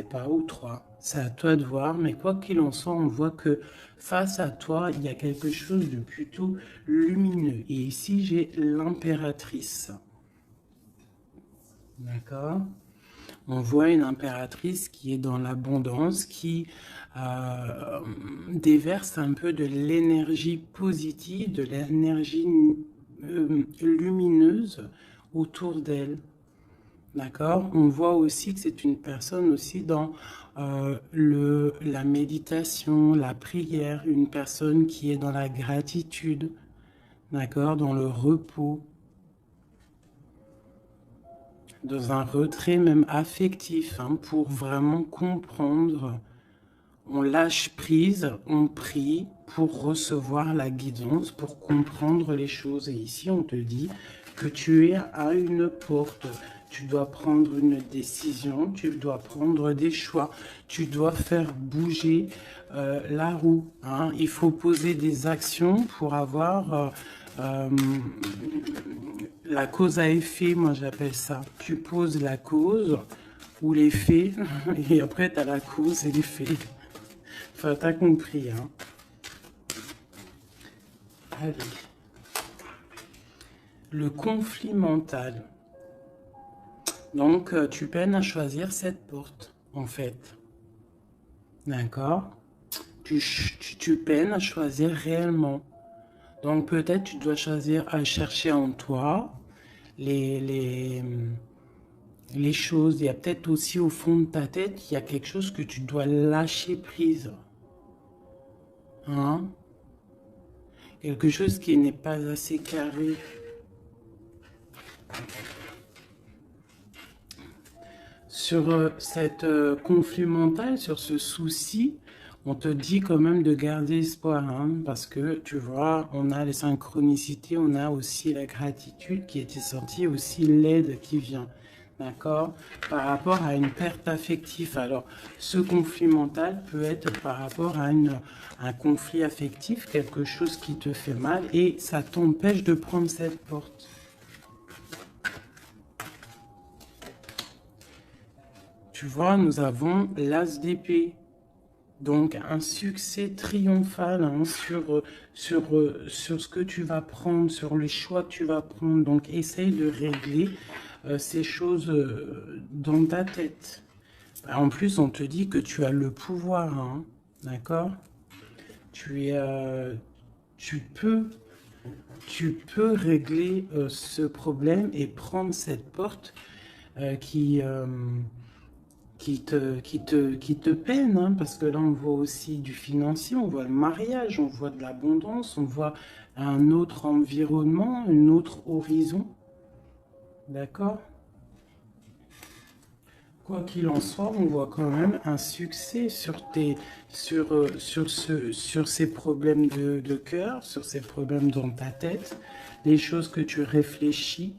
pas, ou 3. C'est à toi de voir, mais quoi qu'il en soit, on voit que face à toi, il y a quelque chose de plutôt lumineux. Et ici, j'ai l'impératrice. D'accord? On voit une impératrice qui est dans l'abondance, qui déverse un peu de l'énergie positive, de l'énergie lumineuse autour d'elle. D'accord? On voit aussi que c'est une personne aussi dans la méditation, la prière, une personne qui est dans la gratitude, d'accord? Dans le repos, dans un retrait même affectif, hein, pour vraiment comprendre. On lâche prise, on prie pour recevoir la guidance, pour comprendre les choses. Et ici, on te dit que tu es à une porte. Tu dois prendre une décision, tu dois prendre des choix, tu dois faire bouger la roue. Hein. Il faut poser des actions pour avoir la cause à effet, moi j'appelle ça. Tu poses la cause ou l'effet, et après tu as la cause et l'effet. Enfin, t'as compris, hein. Allez. Le conflit mental. Donc, tu peines à choisir cette porte, en fait. D'accord? Tu peines à choisir réellement. Donc, peut-être tu dois choisir à chercher en toi les, les, les choses. Il y a peut-être aussi au fond de ta tête, il y a quelque chose que tu dois lâcher prise. Hein? Quelque chose qui n'est pas assez carré. Sur cette conflit mental, sur ce souci, on te dit quand même de garder espoir, hein, parce que tu vois, on a les synchronicités, on a aussi la gratitude qui était sortie, aussi l'aide qui vient, d'accord, par rapport à une perte affective. Alors, ce conflit mental peut être par rapport à un conflit affectif, quelque chose qui te fait mal, et ça t'empêche de prendre cette porte. Tu vois, nous avons l'as d'épée. Donc, un succès triomphal, hein, sur ce que tu vas prendre, sur les choix que tu vas prendre. Donc, essaye de régler ces choses dans ta tête. En plus, on te dit que tu as le pouvoir, hein, d'accord? Tu es, tu peux régler ce problème et prendre cette porte qui qui te peine, hein, parce que là, on voit aussi du financier, on voit le mariage, on voit de l'abondance, on voit un autre environnement, un autre horizon. D'accord? Quoi qu'il en soit, on voit quand même un succès sur ces problèmes de cœur, sur ces problèmes dans ta tête, des choses que tu réfléchis,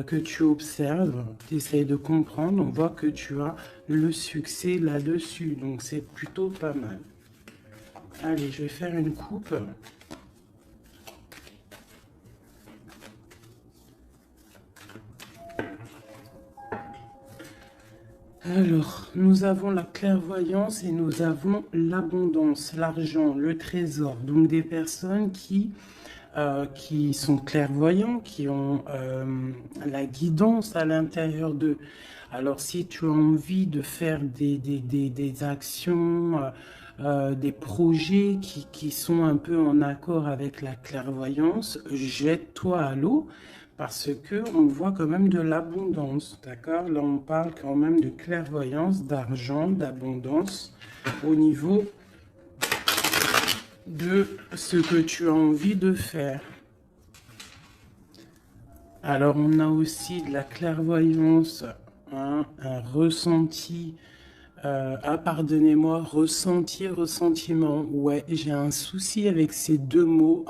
que tu observes, tu essayes de comprendre. On voit que tu as le succès là-dessus, donc c'est plutôt pas mal. Allez, je vais faire une coupe. Alors, nous avons la clairvoyance et nous avons l'abondance, l'argent, le trésor. Donc des personnes qui sont clairvoyants, qui ont la guidance à l'intérieur d'eux. Alors si tu as envie de faire des actions, des projets qui sont un peu en accord avec la clairvoyance, jette-toi à l'eau. Parce que on voit quand même de l'abondance, d'accord? Là, on parle quand même de clairvoyance, d'argent, d'abondance au niveau de ce que tu as envie de faire. Alors, on a aussi de la clairvoyance, hein, un ressenti. Pardonnez-moi, ressenti, ressentiment. Ouais, j'ai un souci avec ces deux mots.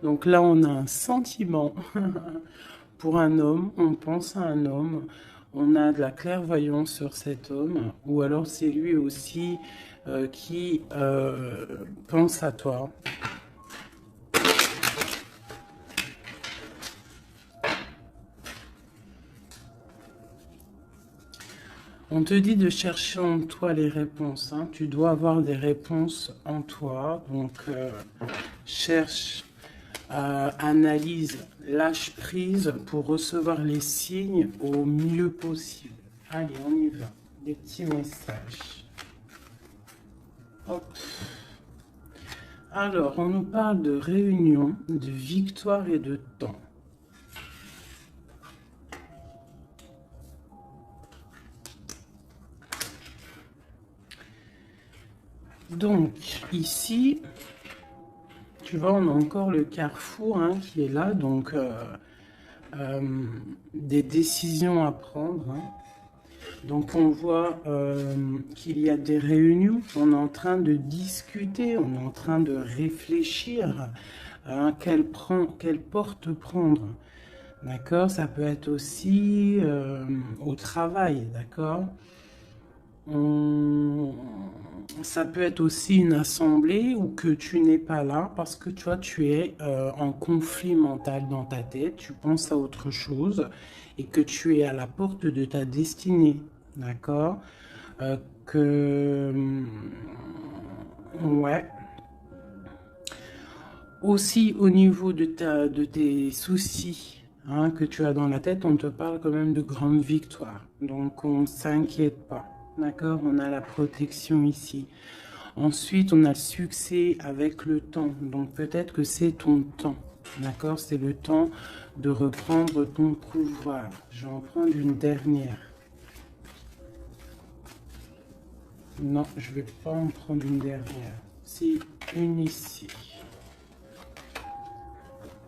Donc là, on a un sentiment pour un homme, on pense à un homme, on a de la clairvoyance sur cet homme, ou alors c'est lui aussi qui pense à toi. On te dit de chercher en toi les réponses, hein. Tu dois avoir des réponses en toi. Donc, cherche, analyse, lâche prise pour recevoir les signes au mieux possible. Allez, on y va. Des petits messages. Hop. Alors, on nous parle de réunion, de victoire et de temps. Donc, ici, tu vois, on a encore le carrefour hein, qui est là. Donc, des décisions à prendre. Hein. Donc, on voit qu'il y a des réunions. On est en train de discuter, on est en train de réfléchir à quelle porte prendre. D'accord? Ça peut être aussi au travail, d'accord? Ça peut être aussi une assemblée où que tu n'es pas là parce que tu vois, tu es en conflit mental dans ta tête, tu penses à autre chose et que tu es à la porte de ta destinée, d'accord? Que... Ouais. Aussi au niveau de tes soucis hein, que tu as dans la tête, on te parle quand même de grandes victoires. Donc on ne s'inquiète pas. D'accord? On a la protection ici. Ensuite, on a le succès avec le temps. Donc peut-être que c'est ton temps. D'accord? C'est le temps de reprendre ton pouvoir. Je vais en prendre une dernière. Non, je ne vais pas en prendre une dernière. C'est une ici.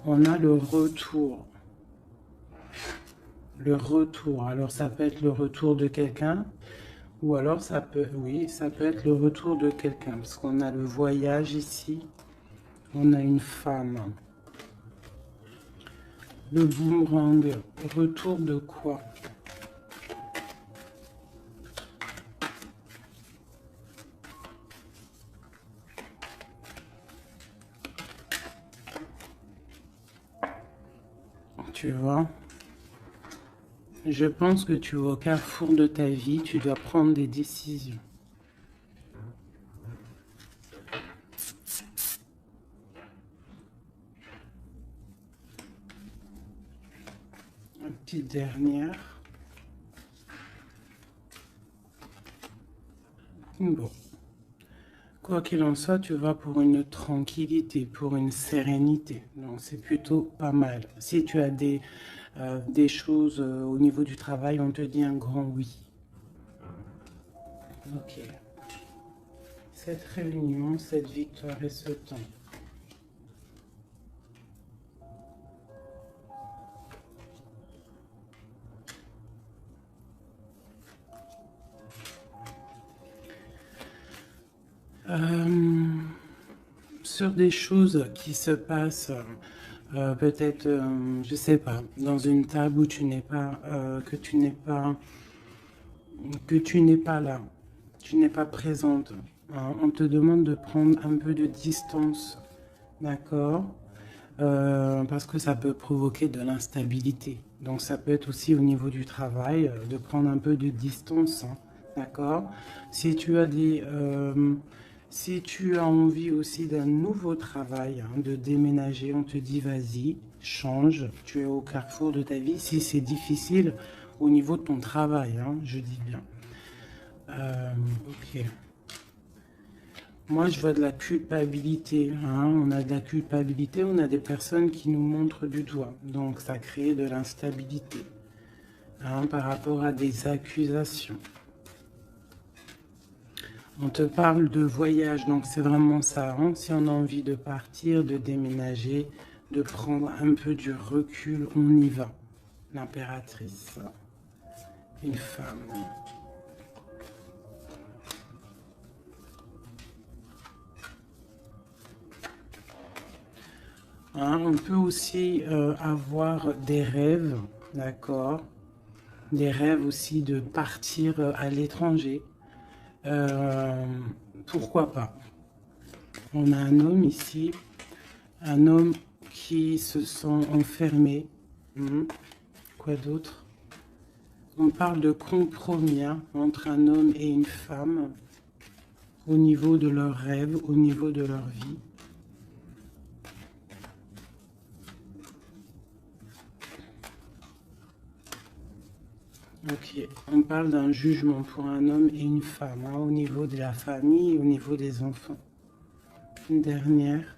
On a le retour. Le retour. Alors, ça peut être le retour de quelqu'un. Ou alors, ça peut, oui, ça peut être le retour de quelqu'un. Parce qu'on a le voyage ici. On a une femme. Le boomerang. Retour de quoi? Tu vois? Je pense que tu es au carrefour de ta vie, tu dois prendre des décisions. Une petite dernière. Bon. Quoi qu'il en soit, tu vas pour une tranquillité, pour une sérénité. Donc c'est plutôt pas mal. Si tu as des choses au niveau du travail, on te dit un grand oui. Ok. Cette réunion, cette victoire et ce temps. Sur des choses qui se passent, peut-être, je sais pas, dans une table où tu n'es pas, que tu n'es pas là, tu n'es pas présente. Hein. On te demande de prendre un peu de distance, d'accord? Parce que ça peut provoquer de l'instabilité. Donc ça peut être aussi au niveau du travail, de prendre un peu de distance, hein, d'accord? Si tu as si tu as envie aussi d'un nouveau travail, hein, de déménager, on te dit vas-y, change, tu es au carrefour de ta vie. Si c'est difficile au niveau de ton travail, hein, je dis bien. Ok. Moi, je vois de la culpabilité. Hein. On a de la culpabilité, on a des personnes qui nous montrent du doigt. Donc, ça crée de l'instabilité hein, par rapport à des accusations. On te parle de voyage, donc c'est vraiment ça. Hein. Si on a envie de partir, de déménager, de prendre un peu du recul, on y va. L'impératrice, une femme. Hein, on peut aussi avoir des rêves, d'accord? Des rêves aussi de partir à l'étranger. Pourquoi pas? On a un homme ici, un homme qui se sent enfermé. Quoi d'autre? On parle de compromis hein, entre un homme et une femme au niveau de leurs rêves, au niveau de leur vie. Ok, on parle d'un jugement pour un homme et une femme, hein, au niveau de la famille et au niveau des enfants. Une dernière.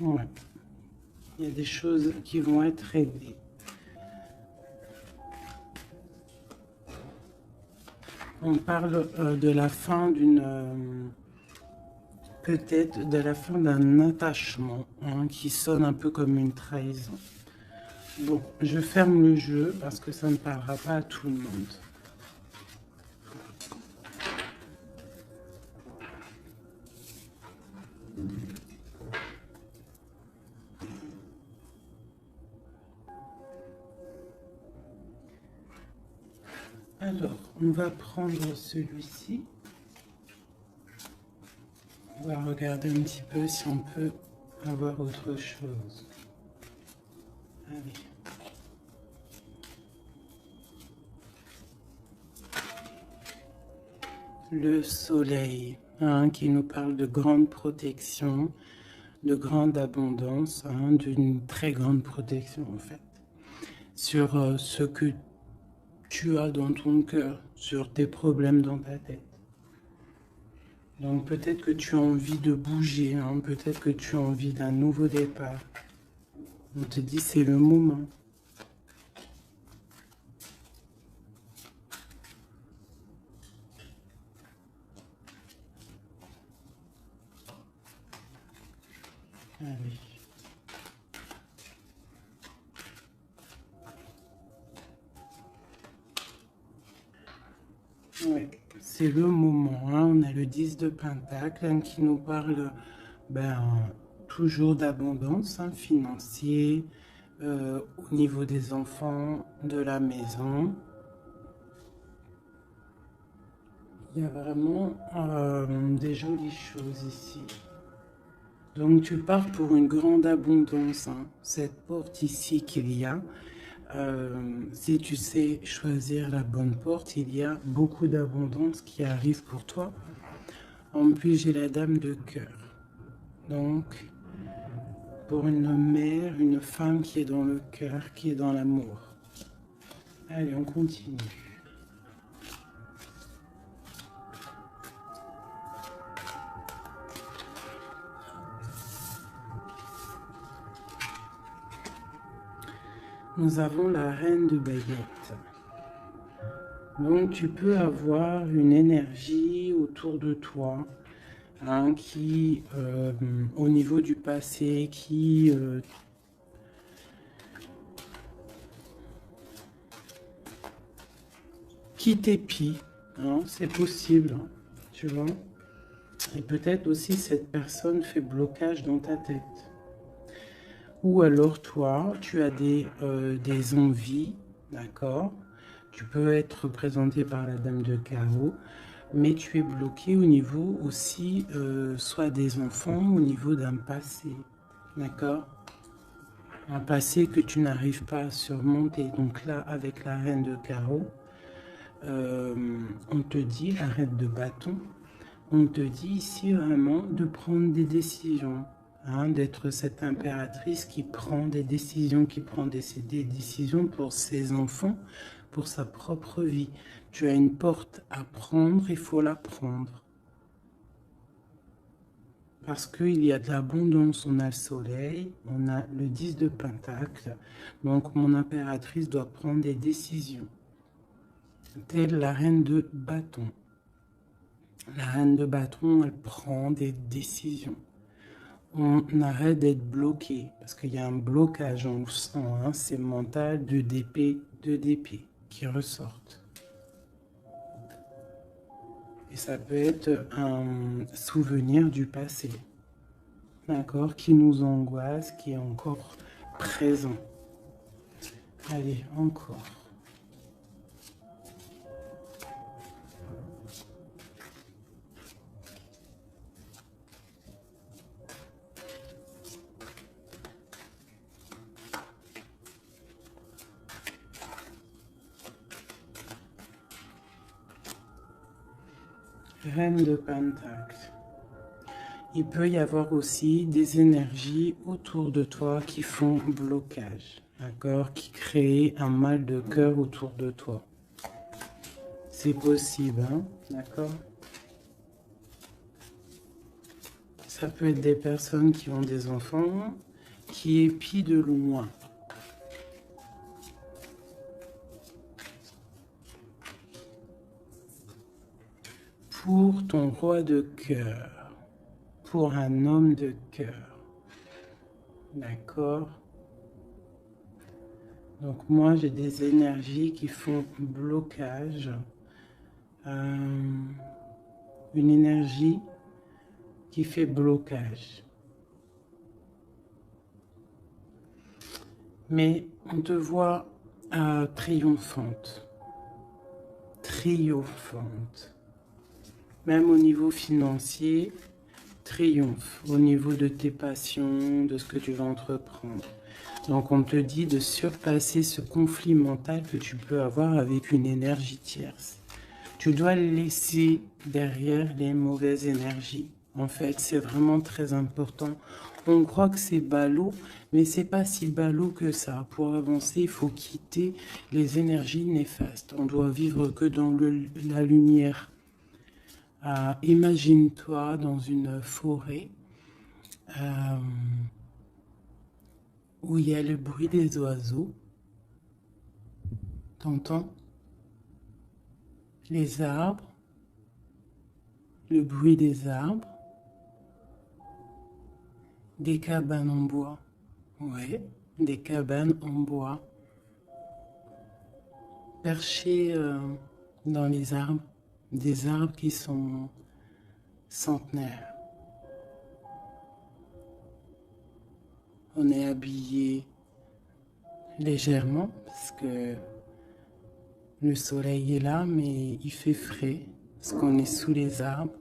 Ouais. Il y a des choses qui vont être réglées. On parle de la fin d'une... peut-être de la fin d'un attachement hein, qui sonne un peu comme une trahison. Bon, je ferme le jeu parce que ça ne parlera pas à tout le monde. Alors, on va prendre celui-ci. On va regarder un petit peu si on peut avoir autre chose. Allez. Le soleil, hein, qui nous parle de grande protection, de grande abondance, hein, d'une très grande protection en fait, sur ce que tu as dans ton cœur, sur tes problèmes dans ta tête. Donc peut-être que tu as envie de bouger, hein, peut-être que tu as envie d'un nouveau départ. On te dit c'est le moment. Allez. Ouais, c'est le moment. Hein. On a le 10 de Pentacle hein, qui nous parle toujours d'abondance hein, financière, au niveau des enfants, de la maison. Il y a vraiment des jolies choses ici. Donc tu pars pour une grande abondance. Hein. Cette porte ici qu'il y a, si tu sais choisir la bonne porte, il y a beaucoup d'abondance qui arrive pour toi. En plus, j'ai la dame de cœur. Donc, pour une mère, une femme qui est dans le cœur, qui est dans l'amour. Allez, on continue. Nous avons la reine de baguette. Donc, tu peux avoir une énergie autour de toi hein, qui, au niveau du passé, qui t'épie. Hein, c'est possible, hein, tu vois. Et peut-être aussi cette personne fait blocage dans ta tête. Ou alors toi, tu as des envies, d'accord? Tu peux être représenté par la dame de carreau, mais tu es bloqué au niveau aussi, soit des enfants, au niveau d'un passé, d'accord? Un passé que tu n'arrives pas à surmonter. Donc là, avec la reine de carreau, on te dit, la reine de bâton, on te dit ici vraiment de prendre des décisions. Hein, d'être cette impératrice qui prend des décisions, qui prend des décisions pour ses enfants, pour sa propre vie. Tu as une porte à prendre, il faut la prendre. Parce qu'il y a de l'abondance, on a le soleil, on a le 10 de Pentacle, donc mon impératrice doit prendre des décisions. Telle la reine de bâton. La reine de bâton, elle prend des décisions. On arrête d'être bloqué, parce qu'il y a un blocage, on le sent, hein, c'est mental, de d'épée qui ressortent. Et ça peut être un souvenir du passé, d'accord, qui nous angoisse, qui est encore présent. Allez, encore. Reine de Pentacle. Il peut y avoir aussi des énergies autour de toi qui font blocage, d'accord? Qui créent un mal de cœur autour de toi. C'est possible, hein? D'accord? Ça peut être des personnes qui ont des enfants, qui épient de loin. Pour ton roi de cœur, pour un homme de cœur, d'accord? Donc moi j'ai des énergies qui font blocage, une énergie qui fait blocage. Mais on te voit triomphante, triomphante. Même au niveau financier, triomphe. Au niveau de tes passions, de ce que tu vas entreprendre. Donc on te dit de surpasser ce conflit mental que tu peux avoir avec une énergie tierce. Tu dois laisser derrière les mauvaises énergies. En fait, c'est vraiment très important. On croit que c'est ballot, mais c'est pas si ballot que ça. Pour avancer, il faut quitter les énergies néfastes. On doit vivre que dans la lumière. Imagine-toi dans une forêt où il y a le bruit des oiseaux. T'entends? Les arbres, le bruit des arbres, des cabanes en bois. Ouais, des cabanes en bois. Perchées dans les arbres, des arbres qui sont centenaires. On est habillé légèrement parce que le soleil est là, mais il fait frais parce qu'on est sous les arbres,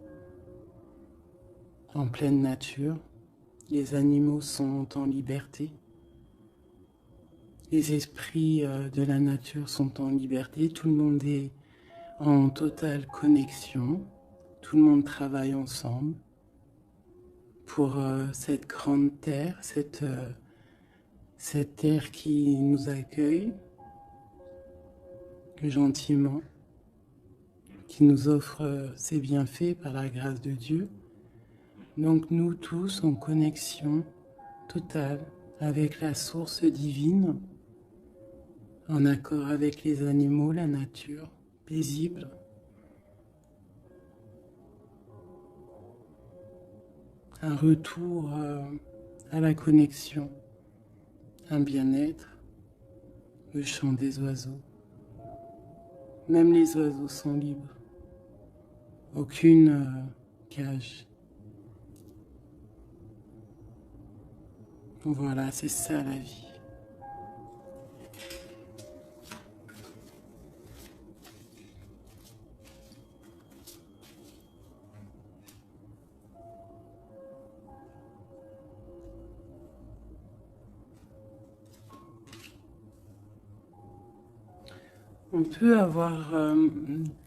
en pleine nature. Les animaux sont en liberté. Les esprits de la nature sont en liberté. Tout le monde est en totale connexion. Tout le monde travaille ensemble pour cette grande terre, cette terre qui nous accueille gentiment, qui nous offre ses bienfaits par la grâce de Dieu. Donc nous tous en connexion totale avec la source divine, en accord avec les animaux, la nature, paisible. Un retour à la connexion, un bien-être, le chant des oiseaux. Même les oiseaux sont libres. Aucune cage. Voilà, c'est ça la vie. On peut avoir,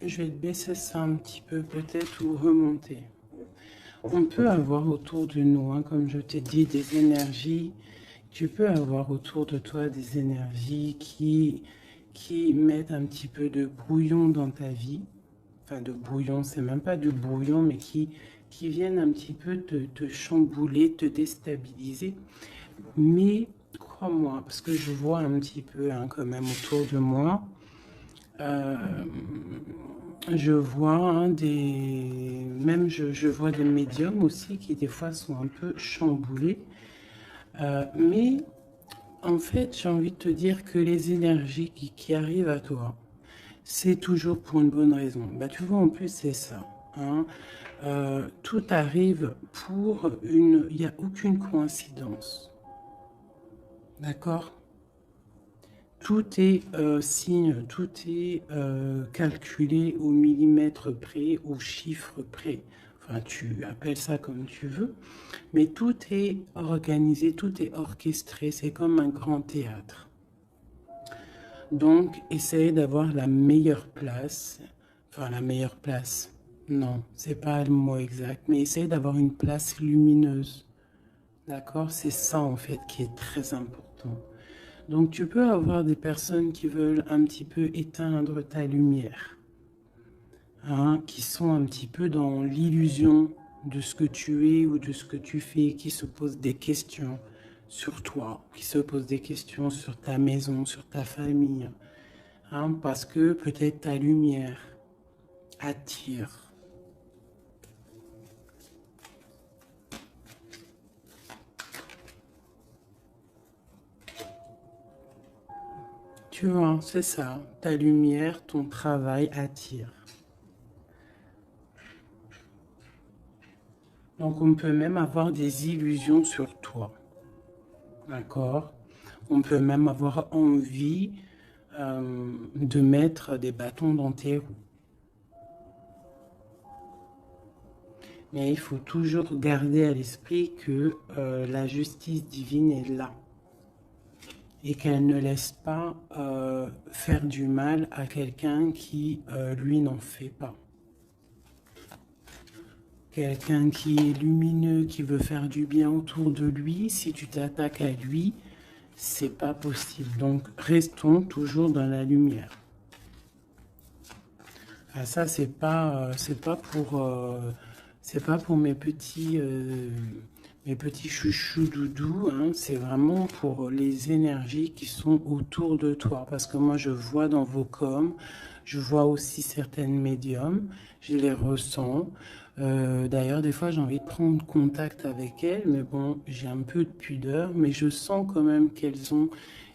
je vais baisser ça un petit peu peut-être ou remonter. On peut avoir autour de nous, hein, comme je t'ai dit, des énergies. Tu peux avoir autour de toi des énergies qui mettent un petit peu de brouillon dans ta vie. Enfin, de brouillon, c'est même pas du brouillon, mais qui viennent un petit peu te chambouler, te déstabiliser. Mais crois-moi, parce que je vois un petit peu hein, quand même autour de moi, je vois hein, même je vois des médiums aussi qui des fois sont un peu chamboulés. Mais en fait, j'ai envie de te dire que les énergies qui arrivent à toi, c'est toujours pour une bonne raison. Bah, tu vois, en plus, c'est ça. Hein. Tout arrive pour une... Il n'y a aucune coïncidence. D'accord? Tout est signe, tout est calculé au millimètre près, au chiffre près. Enfin, tu appelles ça comme tu veux. Mais tout est organisé, tout est orchestré. C'est comme un grand théâtre. Donc, essaye d'avoir la meilleure place. Enfin, la meilleure place. Non, c'est pas le mot exact, mais essaye d'avoir une place lumineuse. D'accord? C'est ça en fait qui est très important. Donc tu peux avoir des personnes qui veulent un petit peu éteindre ta lumière, hein, qui sont un petit peu dans l'illusion de ce que tu es ou de ce que tu fais, qui se posent des questions sur toi, qui se posent des questions sur ta maison, sur ta famille, hein, parce que peut-être ta lumière attire. Tu vois, c'est ça. Ta lumière, ton travail attire. Donc on peut même avoir des illusions sur toi. D'accord? On peut même avoir envie de mettre des bâtons dans tes roues. Mais il faut toujours garder à l'esprit que la justice divine est là et qu'elle ne laisse pas faire du mal à quelqu'un qui, lui, n'en fait pas. Quelqu'un qui est lumineux, qui veut faire du bien autour de lui, si tu t'attaques à lui, c'est pas possible. Donc restons toujours dans la lumière. Ah, ça c'est pas pour mes petits chouchous doudous, hein, c'est vraiment pour les énergies qui sont autour de toi. Parce que moi, je vois dans vos coms, je vois aussi certaines médiums, je les ressens. D'ailleurs, des fois, j'ai envie de prendre contact avec elles, mais bon, j'ai un peu de pudeur, mais je sens quand même qu'elles ont,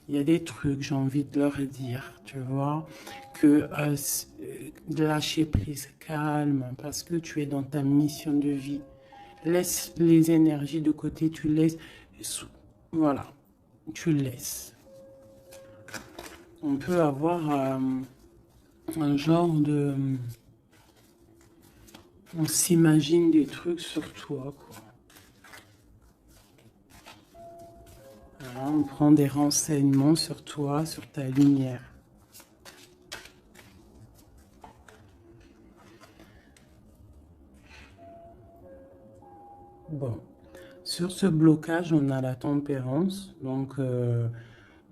il y a des trucs, j'ai envie de leur dire, tu vois, que lâcher prise, calme, parce que tu es dans ta mission de vie. Laisse les énergies de côté, tu laisses, voilà, tu laisses. On peut avoir un genre de, on s'imagine des trucs sur toi, quoi. Voilà, on prend des renseignements sur toi, sur ta lumière. Bon, sur ce blocage, on a la tempérance, donc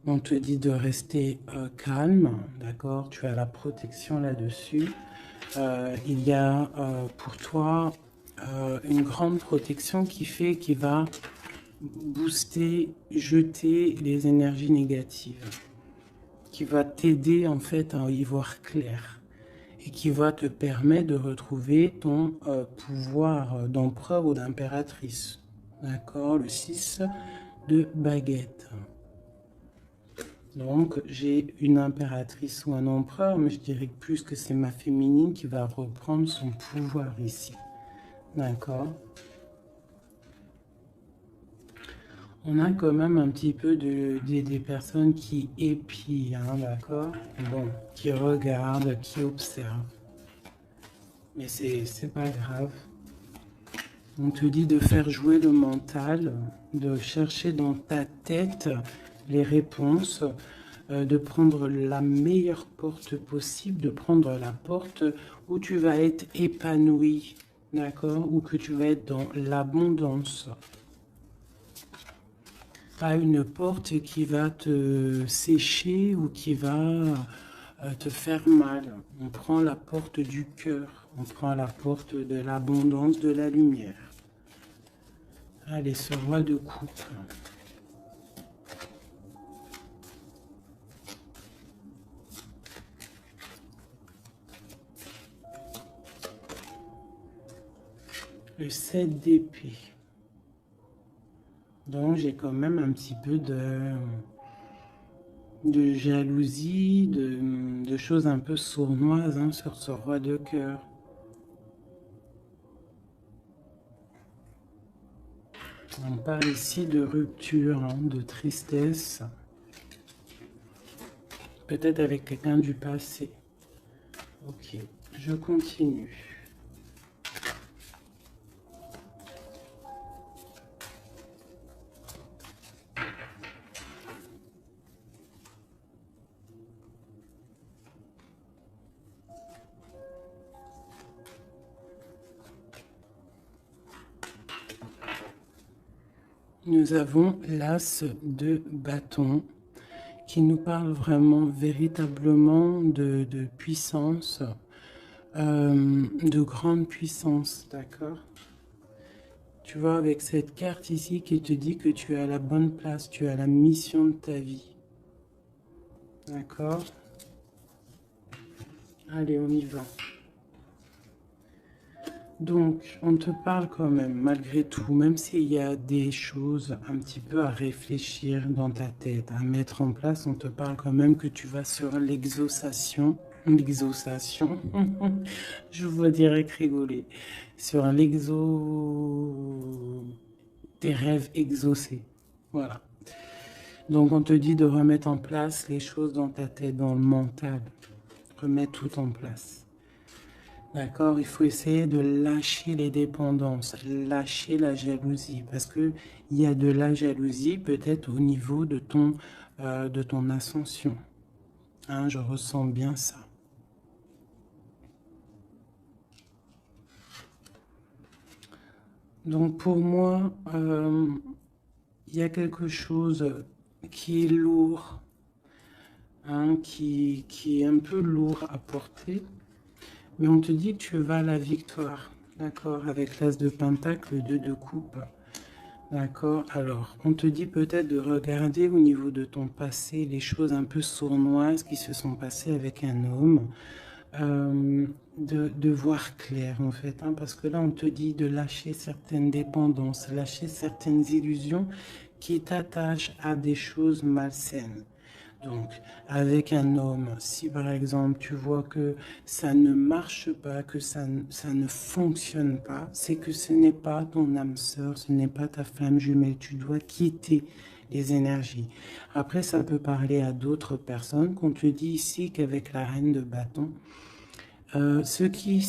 on te dit de rester calme, d'accord? Tu as la protection là-dessus. Il y a pour toi une grande protection qui va booster, jeter les énergies négatives, qui va t'aider en fait à y voir clair et qui va te permettre de retrouver ton pouvoir d'empereur ou d'impératrice. D'accord? Le 6 de baguette. Donc, j'ai une impératrice ou un empereur, mais je dirais plus que c'est ma féminine qui va reprendre son pouvoir ici. D'accord? On a quand même un petit peu des personnes qui épient, hein, d'accord? Bon, qui regardent, qui observent. Mais c'est pas grave. On te dit de faire jouer le mental, de chercher dans ta tête les réponses, de prendre la meilleure porte possible, de prendre la porte où tu vas être épanoui, d'accord? Ou que tu vas être dans l'abondance. Pas une porte qui va te sécher ou qui va te faire mal. On prend la porte du cœur, on prend la porte de l'abondance, de la lumière. Allez, ce roi de coupe. Le 7 d'épée. Donc j'ai quand même un petit peu de jalousie, de choses un peu sournoises, hein, sur ce roi de cœur. On parle ici de rupture, hein, de tristesse, peut-être avec quelqu'un du passé. Ok, je continue. Nous avons l'as de bâton qui nous parle vraiment, véritablement de puissance, de grande puissance, d'accord? Tu vois, avec cette carte ici qui te dit que tu es à la bonne place, tu as la mission de ta vie. D'accord? Allez, on y va. Donc, on te parle quand même, malgré tout, même s'il y a des choses un petit peu à réfléchir dans ta tête, à mettre en place, on te parle quand même que tu vas sur l'exaucation. L'exaucation, je vois direct rigoler. Sur tes rêves exaucés. Voilà. Donc, on te dit de remettre en place les choses dans ta tête, dans le mental. Remettre tout en place. D'accord, il faut essayer de lâcher les dépendances, lâcher la jalousie, parce que il y a de la jalousie peut-être au niveau de ton ascension. Hein, je ressens bien ça. Donc pour moi, il y a quelque chose qui est lourd, hein, qui est un peu lourd à porter. Mais on te dit que tu vas à la victoire, d'accord, avec l'as de pentacle, le 2 de coupe. D'accord, alors on te dit peut-être de regarder au niveau de ton passé les choses un peu sournoises qui se sont passées avec un homme, de voir clair en fait, hein, parce que là on te dit de lâcher certaines dépendances, lâcher certaines illusions qui t'attachent à des choses malsaines. Donc, avec un homme, si par exemple tu vois que ça ne marche pas, que ça ne fonctionne pas, c'est que ce n'est pas ton âme sœur, ce n'est pas ta femme jumelle. Tu dois quitter les énergies. Après, ça peut parler à d'autres personnes, qu'on te dit ici qu'avec la reine de bâton, ce qui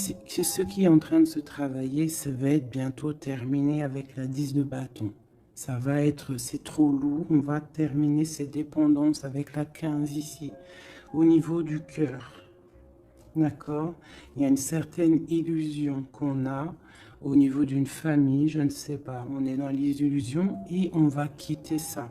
est en train de se travailler, ça va être bientôt terminé avec la 10 de bâton. Ça va être, c'est trop lourd, on va terminer ces dépendances avec la 15 ici, au niveau du cœur. D'accord? Il y a une certaine illusion qu'on a au niveau d'une famille, je ne sais pas. On est dans les illusions et on va quitter ça.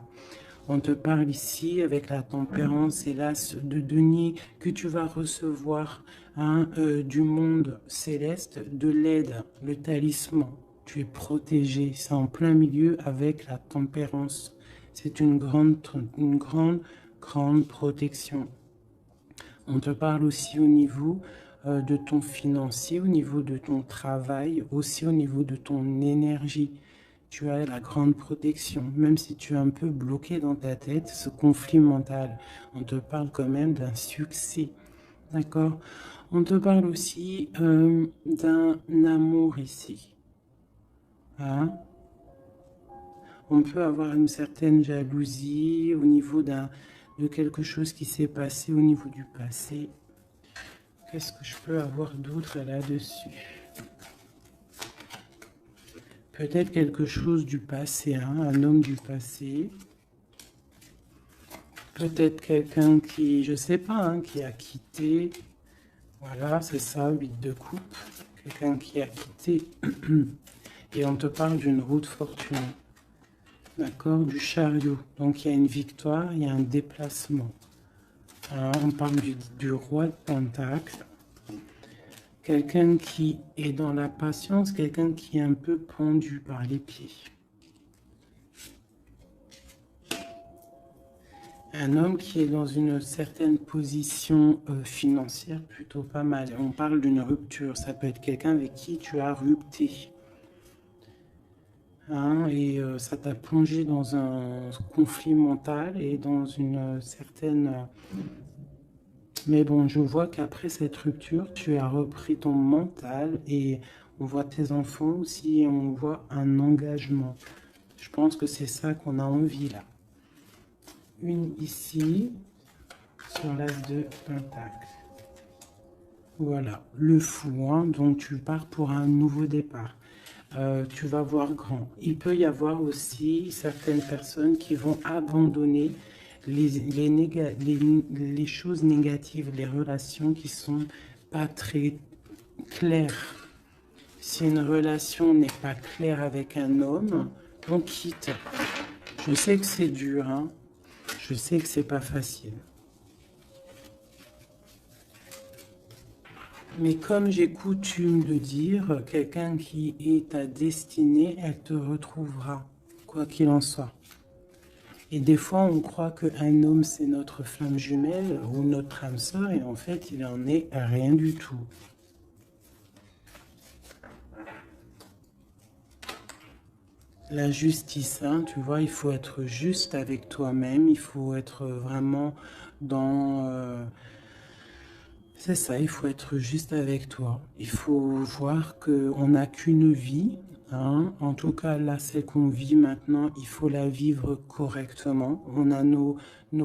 On te parle ici avec la tempérance et l'as de denier que tu vas recevoir, hein, du monde céleste, de l'aide, le talisman. Tu es protégé, c'est en plein milieu avec la tempérance. C'est une grande, grande protection. On te parle aussi au niveau de ton financier, au niveau de ton travail, aussi au niveau de ton énergie. Tu as la grande protection, même si tu es un peu bloqué dans ta tête, ce conflit mental. On te parle quand même d'un succès, d'accord? On te parle aussi d'un amour ici. Hein? On peut avoir une certaine jalousie au niveau de quelque chose qui s'est passé au niveau du passé. Qu'est-ce que je peux avoir d'autre là-dessus? Peut-être quelque chose du passé, hein, un homme du passé. Peut-être quelqu'un qui, je sais pas, hein, qui a quitté. Voilà, c'est ça, 8 de coupe. Quelqu'un qui a quitté. Et on te parle d'une route fortunée. D'accord, du chariot. Donc il y a une victoire, il y a un déplacement. Alors, on parle du roi de Pentacle. Quelqu'un qui est dans la patience, quelqu'un qui est un peu pendu par les pieds. Un homme qui est dans une certaine position financière plutôt pas mal. On parle d'une rupture. Ça peut être quelqu'un avec qui tu as rupté. Hein, et ça t'a plongé dans un conflit mental et dans une certaine... Mais bon, je vois qu'après cette rupture, tu as repris ton mental et on voit tes enfants aussi et on voit un engagement. Je pense que c'est ça qu'on a envie là. Une ici, sur l'as de pentacle. Voilà, le fou, hein, donc tu pars pour un nouveau départ. Tu vas voir grand. Il peut y avoir aussi certaines personnes qui vont abandonner les choses négatives, les relations qui sont pas très claires. Si une relation n'est pas claire avec un homme, on quitte. Je sais que c'est dur, hein. Je sais que c'est pas facile. Mais comme j'ai coutume de dire, quelqu'un qui est ta destinée, elle te retrouvera, quoi qu'il en soit. Et des fois, on croit qu'un homme, c'est notre flamme jumelle ou notre âme sœur, et en fait, il en est rien du tout. La justice, hein, tu vois, il faut être juste avec toi-même, il faut être vraiment dans... c'est ça, il faut être juste avec toi. Il faut voir qu'on n'a qu'une vie, hein. En tout cas, là, celle qu'on vit maintenant, il faut la vivre correctement. On a nos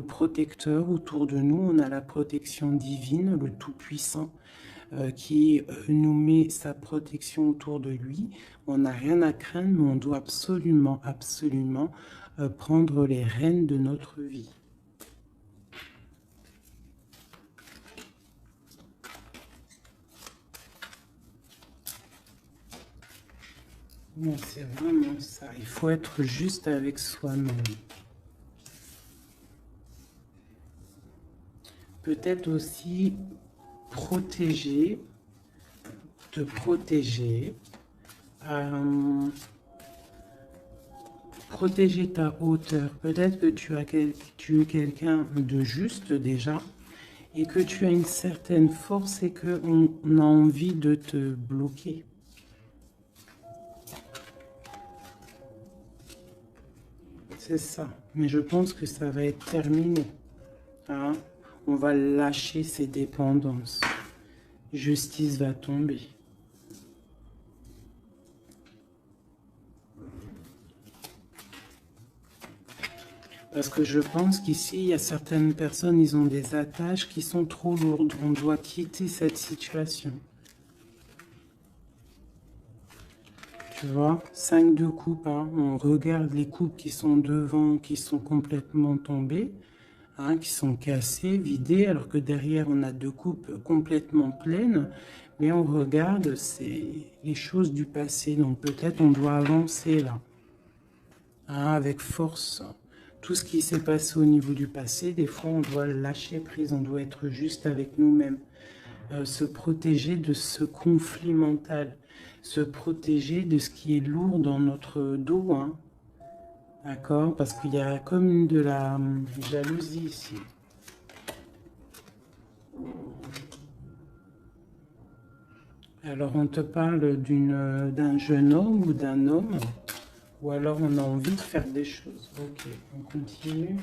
protecteurs autour de nous, on a la protection divine, le Tout-Puissant, qui nous met sa protection autour de lui. On n'a rien à craindre, mais on doit absolument, absolument prendre les rênes de notre vie. Non, c'est vraiment ça. Il faut être juste avec soi-même. Peut-être aussi protéger, te protéger. Protéger ta hauteur. Peut-être que tu es quelqu'un de juste déjà et que tu as une certaine force et qu'on a envie de te bloquer. C'est ça. Mais je pense que ça va être terminé. Hein? On va lâcher ces dépendances. Justice va tomber. Parce que je pense qu'ici, il y a certaines personnes, ils ont des attaches qui sont trop lourdes. On doit quitter cette situation. Tu vois, 5 de coupe, hein. On regarde les coupes qui sont devant, qui sont complètement tombées, hein, qui sont cassées, vidées, alors que derrière, on a 2 coupes complètement pleines. Mais on regarde, c'est les choses du passé. Donc peut-être on doit avancer là, hein, avec force. Tout ce qui s'est passé au niveau du passé, des fois, on doit lâcher prise, on doit être juste avec nous-mêmes. Se protéger de ce conflit mental, se protéger de ce qui est lourd dans notre dos, hein. D'accord? Parce qu'il y a comme de la jalousie ici. Alors, on te parle d'un jeune homme ou d'un homme, ou alors on a envie de faire des choses. Ok, on continue.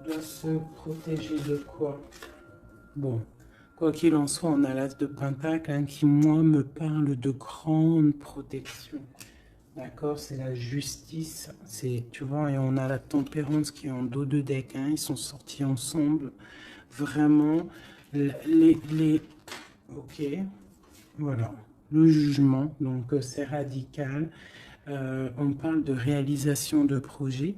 On doit se protéger de quoi? Bon, quoi qu'il en soit, on a l'as de Pentacle, hein, qui, moi, me parle de grande protection. D'accord, c'est la justice. Tu vois, et on a la tempérance qui est en dos de deck, hein, ils sont sortis ensemble. Vraiment, ok, voilà. Le jugement, donc c'est radical. On parle de réalisation de projets.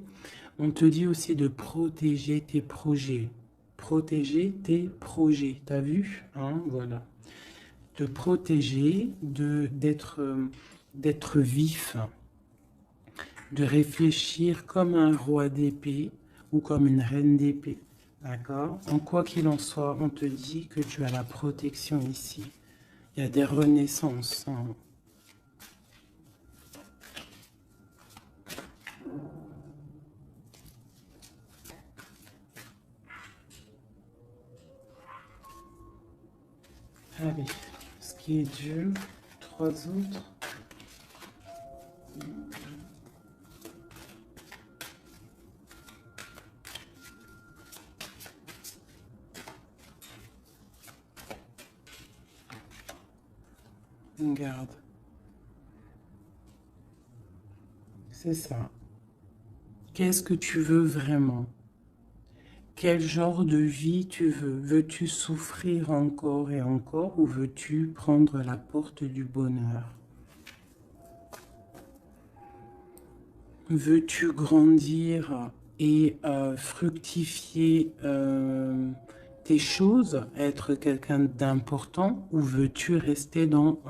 On te dit aussi de protéger tes projets. Protéger tes projets. T'as vu, hein, voilà. De protéger, d'être vif, de réfléchir comme un roi d'épée ou comme une reine d'épée. D'accord? En quoi qu'il en soit, on te dit que tu as la protection ici. Il y a des renaissances, hein. Allez, ce qui est dur, 3 autres. Garde. C'est ça. Qu'est-ce que tu veux vraiment? Quel genre de vie tu veux? Veux-tu souffrir encore et encore ou veux-tu prendre la porte du bonheur? Veux-tu grandir et fructifier tes choses, être quelqu'un d'important, ou veux-tu rester dans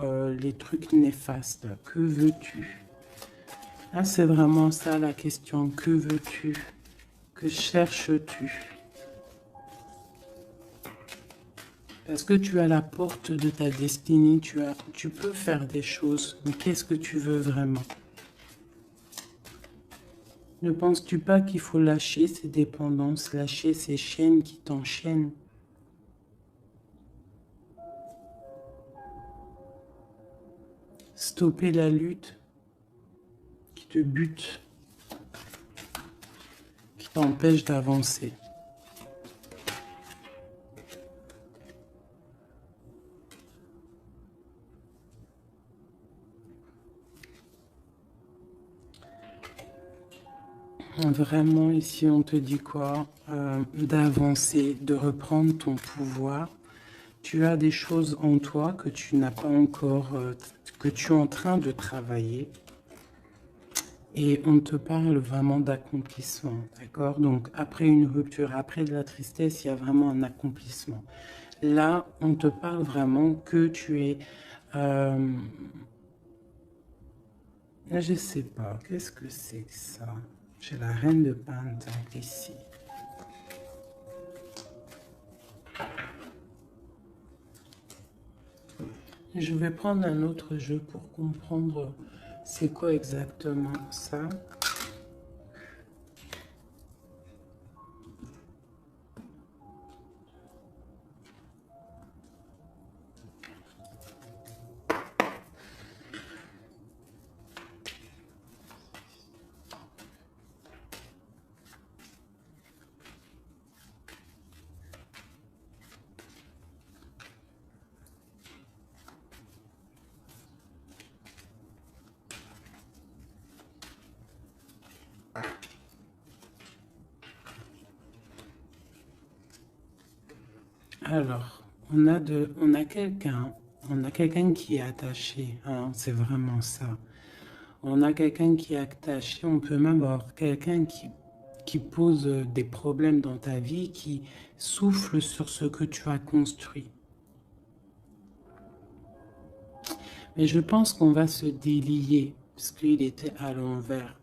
les trucs néfastes? Que veux-tu? Ah, c'est vraiment ça la question. Que veux-tu? Que cherches-tu? Parce que tu as la porte de ta destinée, tu peux faire des choses, mais qu'est-ce que tu veux vraiment? Ne penses-tu pas qu'il faut lâcher ces dépendances, lâcher ces chaînes qui t'enchaînent? Stopper la lutte qui te bute, qui t'empêche d'avancer. Vraiment, ici, on te dit quoi? D'avancer, de reprendre ton pouvoir. Tu as des choses en toi que tu n'as pas encore, que tu es en train de travailler. Et on te parle vraiment d'accomplissement, d'accord? Donc, après une rupture, après de la tristesse, il y a vraiment un accomplissement. Là, on te parle vraiment que tu es... je sais pas, qu'est-ce que c'est que ça? J'ai la reine de Pentacle ici. Je vais prendre un autre jeu pour comprendre c'est quoi exactement ça. Alors, on a quelqu'un qui est attaché, hein, c'est vraiment ça. On a quelqu'un qui est attaché, on peut même avoir quelqu'un qui pose des problèmes dans ta vie, qui souffle sur ce que tu as construit. Mais je pense qu'on va se délier, parce qu'il était à l'envers.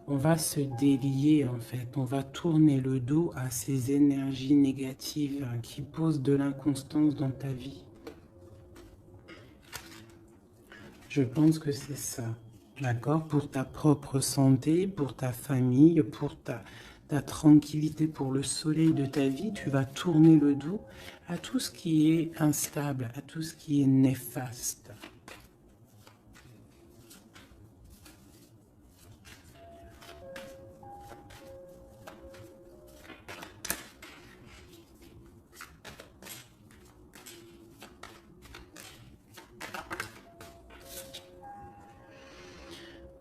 On va se délier en fait, on va tourner le dos à ces énergies négatives qui posent de l'inconstance dans ta vie. Je pense que c'est ça, d'accord? Pour ta propre santé, pour ta famille, pour ta tranquillité, pour le soleil de ta vie, tu vas tourner le dos à tout ce qui est instable, à tout ce qui est néfaste.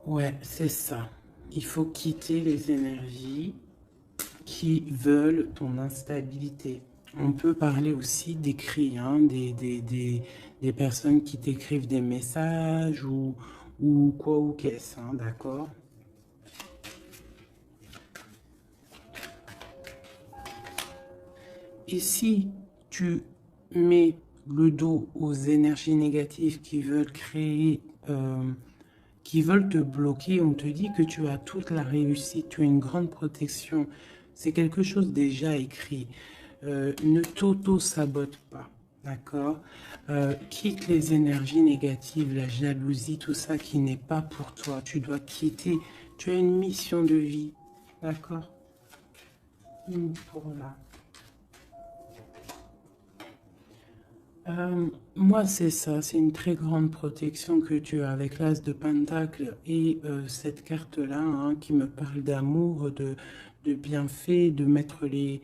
Ouais, c'est ça. Il faut quitter les énergies qui veulent ton instabilité. On peut parler aussi d'écrits, hein, des personnes qui t'écrivent des messages ou quoi ou qu'est-ce, hein, d'accord? Et si tu mets le dos aux énergies négatives qui veulent créer, qui veulent te bloquer, on te dit que tu as toute la réussite, tu as une grande protection. C'est quelque chose déjà écrit. Ne t'auto-sabote pas, d'accord? Quitte les énergies négatives, la jalousie, tout ça qui n'est pas pour toi. Tu dois quitter. Tu as une mission de vie, d'accord? Pour là. Moi, c'est ça, c'est une très grande protection que tu as avec l'As de Pentacle et cette carte-là hein, qui me parle d'amour, de bienfaits, de mettre les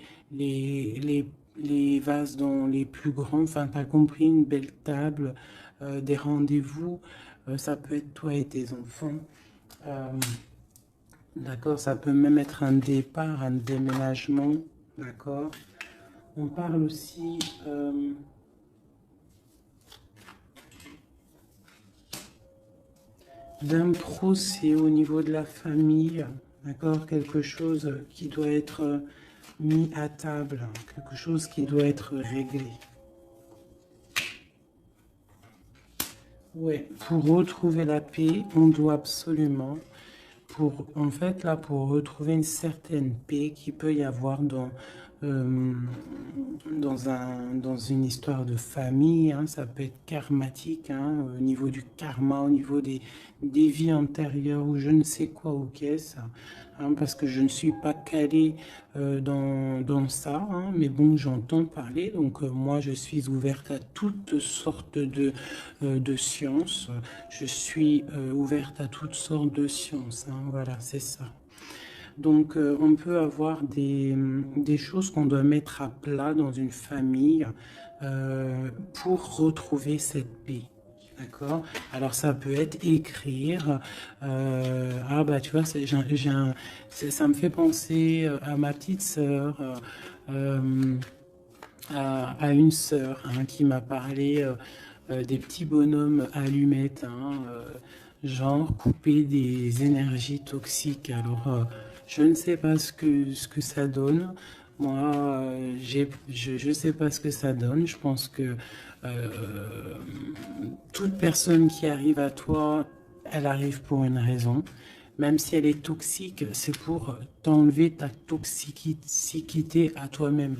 vases dans les plus grands, enfin, tu as compris, une belle table, des rendez-vous, ça peut être toi et tes enfants. D'accord, ça peut même être un départ, un déménagement, d'accord. On parle aussi... d'un procès au niveau de la famille, d'accord, quelque chose qui doit être mis à table, quelque chose qui doit être réglé. Ouais, pour retrouver la paix, on doit absolument, en fait, là, pour retrouver une certaine paix qu'il peut y avoir euh, dans une histoire de famille, hein, ça peut être karmatique, hein, au niveau du karma, au niveau des vies antérieures ou je ne sais quoi ou qu'est-ce, hein, parce que je ne suis pas calée dans ça, hein, mais bon, j'entends parler, donc moi je suis ouverte à toutes sortes de sciences, je suis ouverte à toutes sortes de sciences, hein, voilà, c'est ça. Donc, on peut avoir des choses qu'on doit mettre à plat dans une famille pour retrouver cette paix. D'accord? Alors, ça peut être écrire. Ah, bah, tu vois, ça me fait penser à ma petite sœur, à une sœur hein, qui m'a parlé des petits bonhommes allumettes, hein, genre couper des énergies toxiques. Alors, je ne sais pas ce que ça donne. Moi, je ne sais pas ce que ça donne. Je pense que euh, toute personne qui arrive à toi, elle arrive pour une raison. Même si elle est toxique, c'est pour t'enlever ta toxicité à toi-même.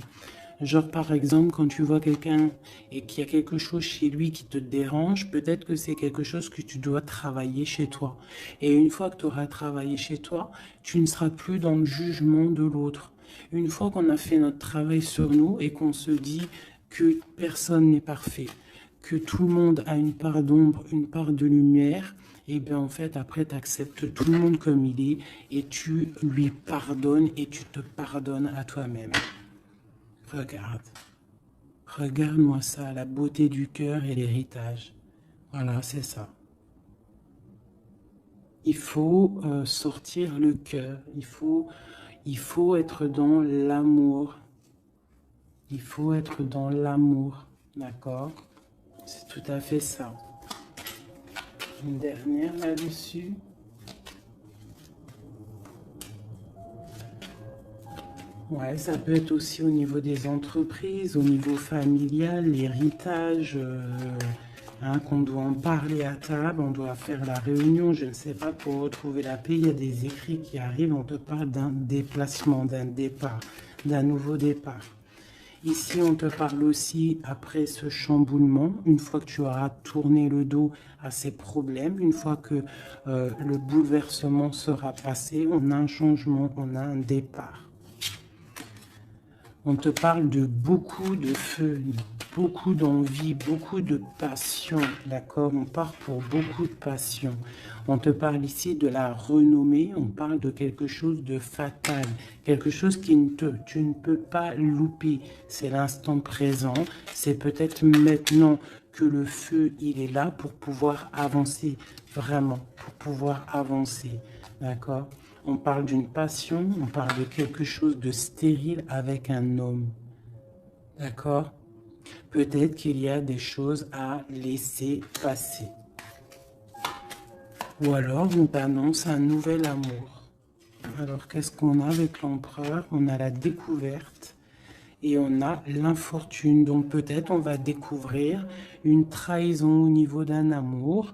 Genre, par exemple, quand tu vois quelqu'un et qu'il y a quelque chose chez lui qui te dérange, peut-être que c'est quelque chose que tu dois travailler chez toi. Et une fois que tu auras travaillé chez toi, tu ne seras plus dans le jugement de l'autre. Une fois qu'on a fait notre travail sur nous et qu'on se dit que personne n'est parfait, que tout le monde a une part d'ombre, une part de lumière, et bien en fait après tu acceptes tout le monde comme il est et tu lui pardonnes et tu te pardonnes à toi-même. Regarde, regarde-moi ça, la beauté du cœur et l'héritage. Voilà, c'est ça. Il faut sortir le cœur, il faut être dans l'amour. Il faut être dans l'amour, d'accord? C'est tout à fait ça. Une dernière là-dessus. Ouais, ça peut être aussi au niveau des entreprises, au niveau familial, l'héritage, hein, qu'on doit en parler à table, on doit faire la réunion, je ne sais pas, pour retrouver la paix. Il y a des écrits qui arrivent, on te parle d'un déplacement, d'un départ, d'un nouveau départ. Ici, on te parle aussi, après ce chamboulement, une fois que tu auras tourné le dos à ces problèmes, une fois que le bouleversement sera passé, on a un changement, on a un départ. On te parle de beaucoup de feu, beaucoup d'envie, beaucoup de passion, d'accord? On part pour beaucoup de passion. On te parle ici de la renommée, on parle de quelque chose de fatal, quelque chose tu ne peux pas louper. C'est l'instant présent, c'est peut-être maintenant que le feu, il est là pour pouvoir avancer, vraiment, pour pouvoir avancer, d'accord? On parle d'une passion, on parle de quelque chose de stérile avec un homme. D'accord? Peut-être qu'il y a des choses à laisser passer. Ou alors on t'annonce un nouvel amour. Alors qu'est-ce qu'on a avec l'empereur? On a la découverte et on a l'infortune. Donc peut-être on va découvrir une trahison au niveau d'un amour.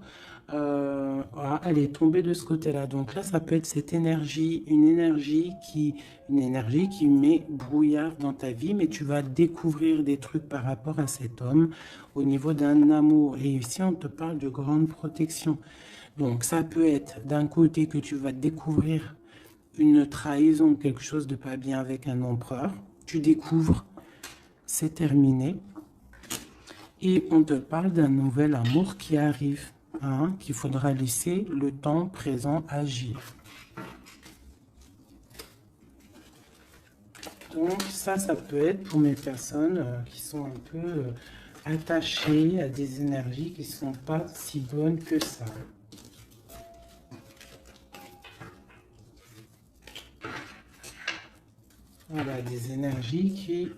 Elle est tombée de ce côté-là. Donc là, ça peut être cette énergie, une énergie qui met brouillard dans ta vie, mais tu vas découvrir des trucs par rapport à cet homme au niveau d'un amour. Et ici, on te parle de grande protection. Donc ça peut être d'un côté que tu vas découvrir une trahison, quelque chose de pas bien avec un empereur. Tu découvres, c'est terminé. Et on te parle d'un nouvel amour qui arrive, hein, qu'il faudra laisser le temps présent agir. Donc ça peut être pour mes personnes qui sont un peu attachées à des énergies qui ne sont pas si bonnes que ça. Voilà, des énergies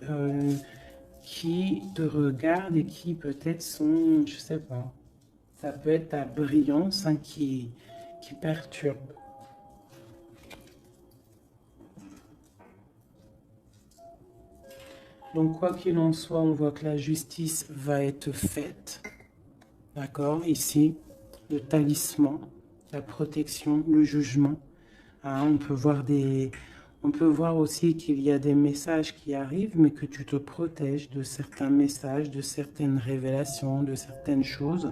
qui te regardent et qui peut-être sont, je sais pas, ça peut être ta brillance hein, qui perturbe. Donc, quoi qu'il en soit, on voit que la justice va être faite. D'accord? Ici, le talisman, la protection, le jugement. Hein, on peut voir aussi qu'il y a des messages qui arrivent, mais que tu te protèges de certains messages, de certaines révélations, de certaines choses.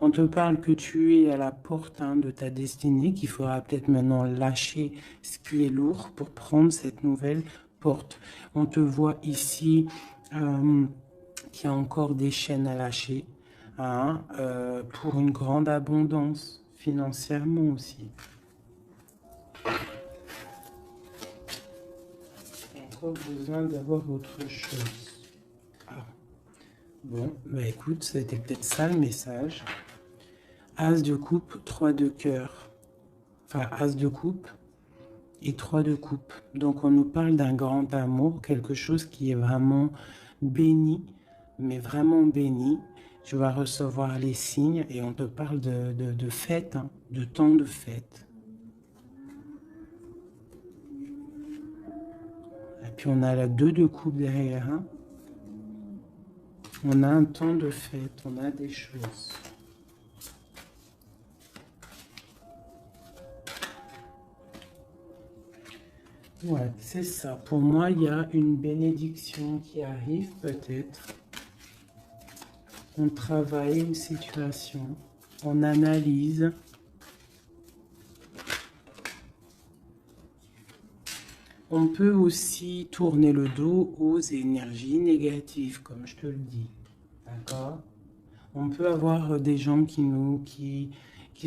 On te parle que tu es à la porte de ta destinée, qu'il faudra peut-être maintenant lâcher ce qui est lourd pour prendre cette nouvelle porte. On te voit ici qu'il y a encore des chaînes à lâcher, hein, pour une grande abondance, financièrement aussi. Encore besoin d'avoir autre chose. Ah. Bon, bah écoute, c'était peut-être ça le message. As de coupe, 3 de cœur. Enfin, As de coupe et 3 de coupe. Donc on nous parle d'un grand amour, quelque chose qui est vraiment béni, mais vraiment béni. Tu vas recevoir les signes et on te parle de fête, hein, de temps de fête. Et puis on a la 2 de coupe derrière. Hein. On a un temps de fête, on a des choses. Ouais, c'est ça. Pour moi, il y a une bénédiction qui arrive peut-être. On travaille une situation, on analyse. On peut aussi tourner le dos aux énergies négatives, comme je te le dis. D'accord? On peut avoir des gens qui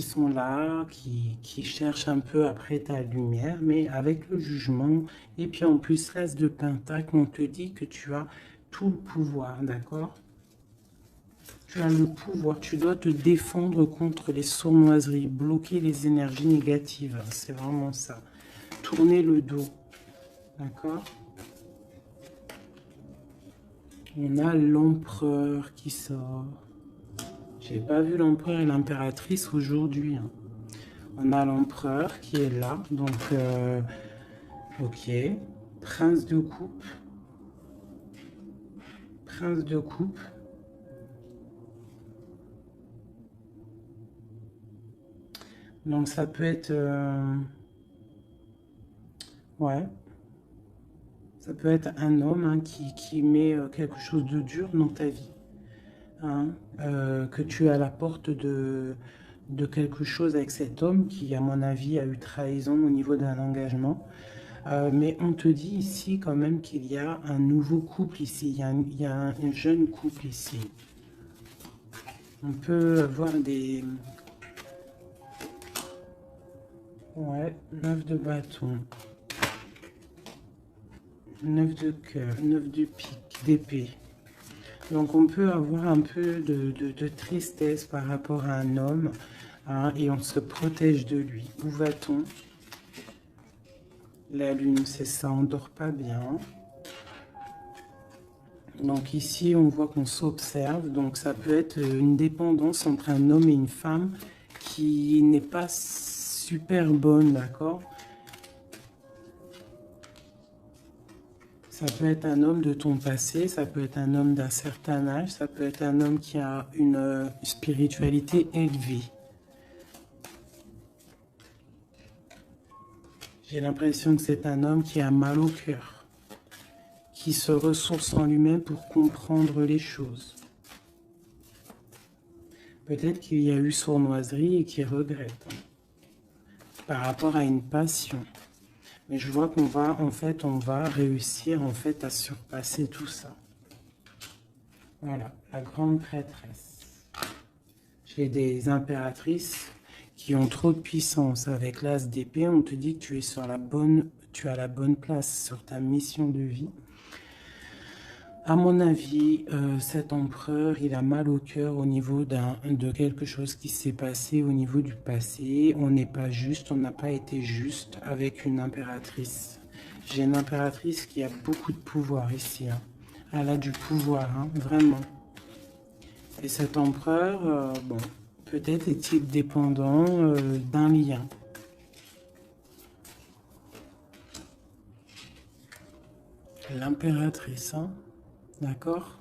sont là, qui cherchent un peu après ta lumière, mais avec le jugement. Et puis en plus, l'as de pentacle, on te dit que tu as tout le pouvoir, d'accord? Tu as le pouvoir, tu dois te défendre contre les sournoiseries, bloquer les énergies négatives, c'est vraiment ça. Tourner le dos, d'accord? On a l'empereur qui sort. J'ai pas vu l'empereur et l'impératrice aujourd'hui. Hein. On a l'empereur qui est là, donc ok. Prince de coupe. Prince de coupe. Donc ça peut être... ouais. Ça peut être un homme hein, qui met quelque chose de dur dans ta vie. Hein, que tu es à la porte de quelque chose avec cet homme qui, à mon avis, a eu trahison au niveau d'un engagement. Mais on te dit ici quand même qu'il y a un nouveau couple ici, il y a un jeune couple ici. On peut avoir des... Ouais, 9 de bâton. 9 de cœur, 9 de pique, d'épée. Donc on peut avoir un peu de tristesse par rapport à un homme hein, et on se protège de lui. Où va-t-on? La lune, c'est ça, on dort pas bien. Donc ici, on voit qu'on s'observe. Donc ça peut être une dépendance entre un homme et une femme qui n'est pas super bonne, d'accord? Ça peut être un homme de ton passé, ça peut être un homme d'un certain âge, ça peut être un homme qui a une spiritualité élevée. J'ai l'impression que c'est un homme qui a mal au cœur, qui se ressource en lui-même pour comprendre les choses. Peut-être qu'il y a eu sournoiserie et qu'il regrette par rapport à une passion. Mais je vois qu'on va, en fait, on va réussir en fait à surpasser tout ça. Voilà, la grande prêtresse. J'ai des impératrices qui ont trop de puissance. Avec l'as d'épée, on te dit que tu es sur la bonne, tu as la bonne place sur ta mission de vie. À mon avis, cet empereur, il a mal au cœur au niveau de quelque chose qui s'est passé au niveau du passé. On n'est pas juste, on n'a pas été juste avec une impératrice. J'ai une impératrice qui a beaucoup de pouvoir ici. Hein. Elle a du pouvoir, hein, vraiment. Et cet empereur, bon, peut-être est-il dépendant d'un lien. L'impératrice, hein. D'accord?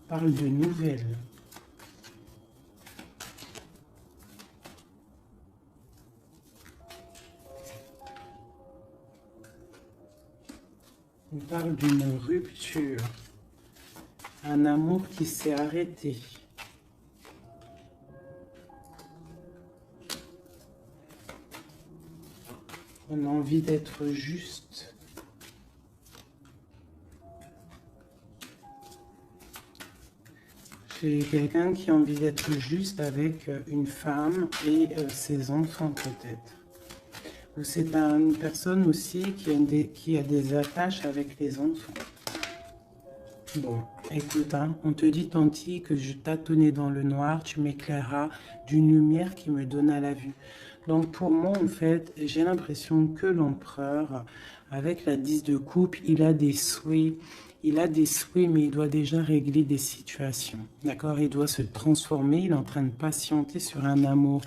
Parle de nouvelles. On parle d'une rupture. Un amour qui s'est arrêté. On a envie d'être juste. J'ai quelqu'un qui a envie d'être juste avec une femme et ses enfants peut-être. Ou c'est une personne aussi qui a des attaches avec les enfants. Bon, écoute, hein, on te dit Tanti que je tâtonnais dans le noir, tu m'éclairas d'une lumière qui me donna la vue. Donc pour moi, en fait, j'ai l'impression que l'empereur, avec la 10 de coupe, il a des souhaits. Il a des souhaits, mais il doit déjà régler des situations. D'accord? Il doit se transformer, il est en train de patienter sur un amour.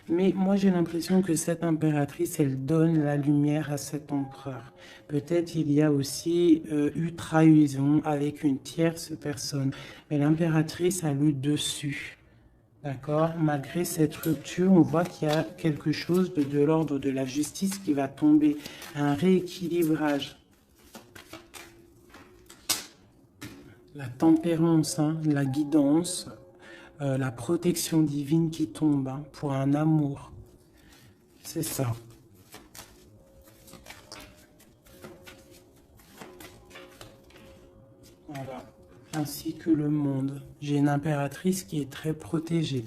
Mais moi, j'ai l'impression que cette impératrice, elle donne la lumière à cet empereur. Peut-être il y a aussi eu trahison avec une tierce personne. Mais l'impératrice a le dessus. D'accord? Malgré cette rupture, on voit qu'il y a quelque chose de l'ordre de la justice qui va tomber. Un rééquilibrage. La tempérance, hein, la guidance, la protection divine qui tombe hein, pour un amour. C'est ça. Voilà. Ainsi que le monde. J'ai une impératrice qui est très protégée.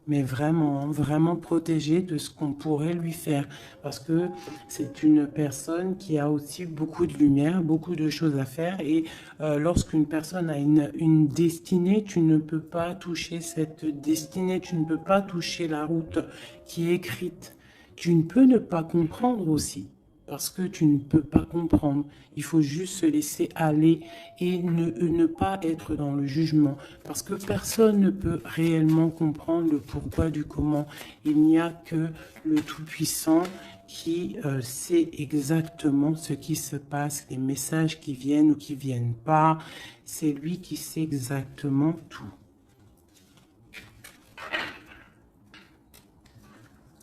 Mais vraiment, vraiment protégée de ce qu'on pourrait lui faire. Parce que c'est une personne qui a aussi beaucoup de lumière, beaucoup de choses à faire. Et lorsqu'une personne a une destinée, tu ne peux pas toucher cette destinée, tu ne peux pas toucher la route qui est écrite. Tu ne peux ne pas comprendre aussi. Parce que tu ne peux pas comprendre. Il faut juste se laisser aller et ne pas être dans le jugement. Parce que personne ne peut réellement comprendre le pourquoi du comment. Il n'y a que le Tout-Puissant qui sait exactement ce qui se passe, les messages qui viennent ou qui ne viennent pas. C'est lui qui sait exactement tout.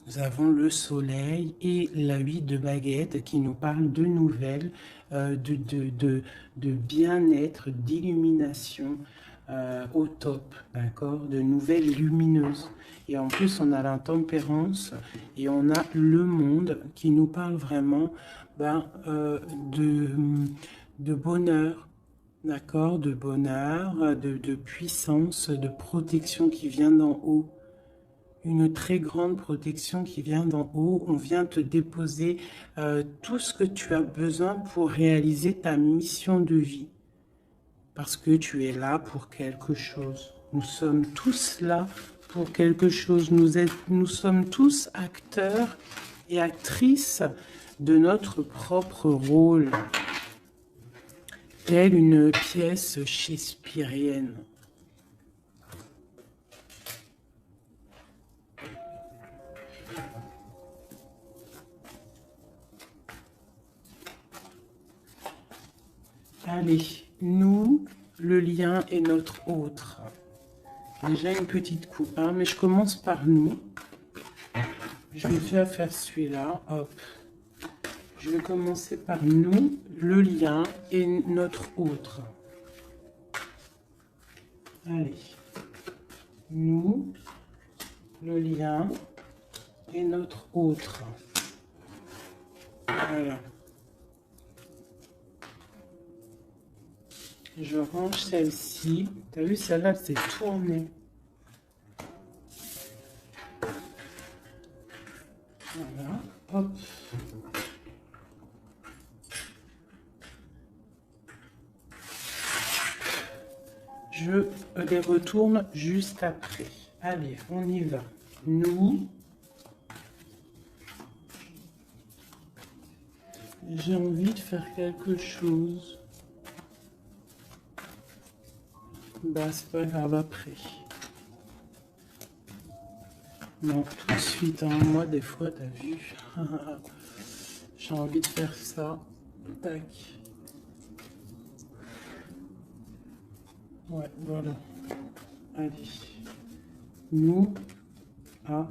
Nous avons le soleil et la 8 de baguette qui nous parle de nouvelles, de bien-être, d'illumination au top, d'accord, de nouvelles lumineuses. Et en plus, on a la tempérance et on a le monde qui nous parle vraiment de bonheur, d'accord, de bonheur, de puissance, de protection qui vient d'en haut. Une très grande protection qui vient d'en haut. On vient te déposer tout ce que tu as besoin pour réaliser ta mission de vie. Parce que tu es là pour quelque chose. Nous sommes tous là pour quelque chose. Nous sommes tous acteurs et actrices de notre propre rôle. Telle une pièce shakespearienne. Allez, nous, le lien est notre autre. Déjà une petite coupe, hein, mais je commence par nous. Je vais déjà faire celui-là, hop. Je vais commencer par nous, le lien et notre autre. Allez, nous, le lien et notre autre. Voilà. Je range celle-ci. T'as vu, celle-là, elle s'est tournée. Voilà, hop. Je les retourne juste après. Allez, on y va. Nous. J'ai envie de faire quelque chose. Bah, c'est pas grave après. Non, tout de suite, hein. Moi, des fois, t'as vu. J'ai envie de faire ça. Tac. Ouais, voilà. Allez. Nous, ah.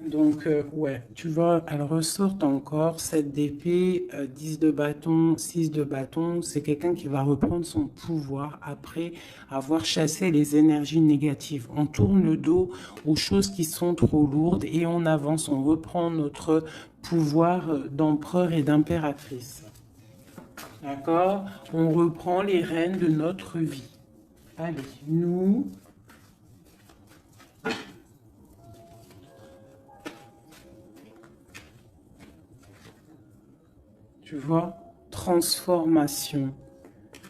Donc, ouais, tu vois, elle ressort encore 7 d'épée, 10 de bâton, 6 de bâton. C'est quelqu'un qui va reprendre son pouvoir après avoir chassé les énergies négatives. On tourne le dos aux choses qui sont trop lourdes et on avance, on reprend notre pouvoir d'empereur et d'impératrice. D'accord? On reprend les rênes de notre vie. Allez, nous, tu vois, transformation.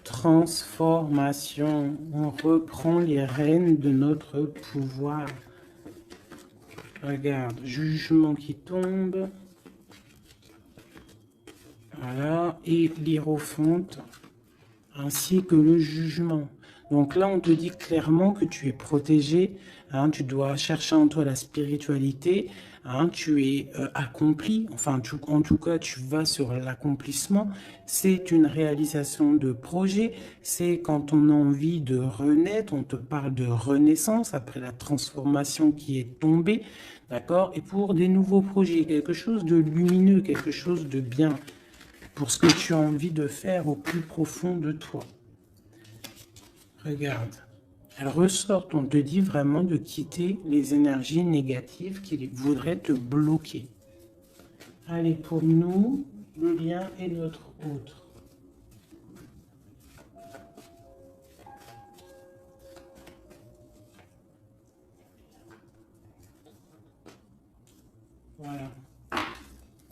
Transformation. On reprend les rênes de notre pouvoir. Regarde, jugement qui tombe. Voilà, et l'hiérophante, ainsi que le jugement. Donc là, on te dit clairement que tu es protégé, hein, tu dois chercher en toi la spiritualité, hein, tu es accompli, enfin, en tout cas, tu vas sur l'accomplissement. C'est une réalisation de projet, c'est quand on a envie de renaître, on te parle de renaissance après la transformation qui est tombée, d'accord? Et pour des nouveaux projets, quelque chose de lumineux, quelque chose de bien, pour ce que tu as envie de faire au plus profond de toi. Regarde, elle ressort, on te dit vraiment de quitter les énergies négatives qui voudraient te bloquer. Allez, pour nous, le lien est notre autre. Voilà.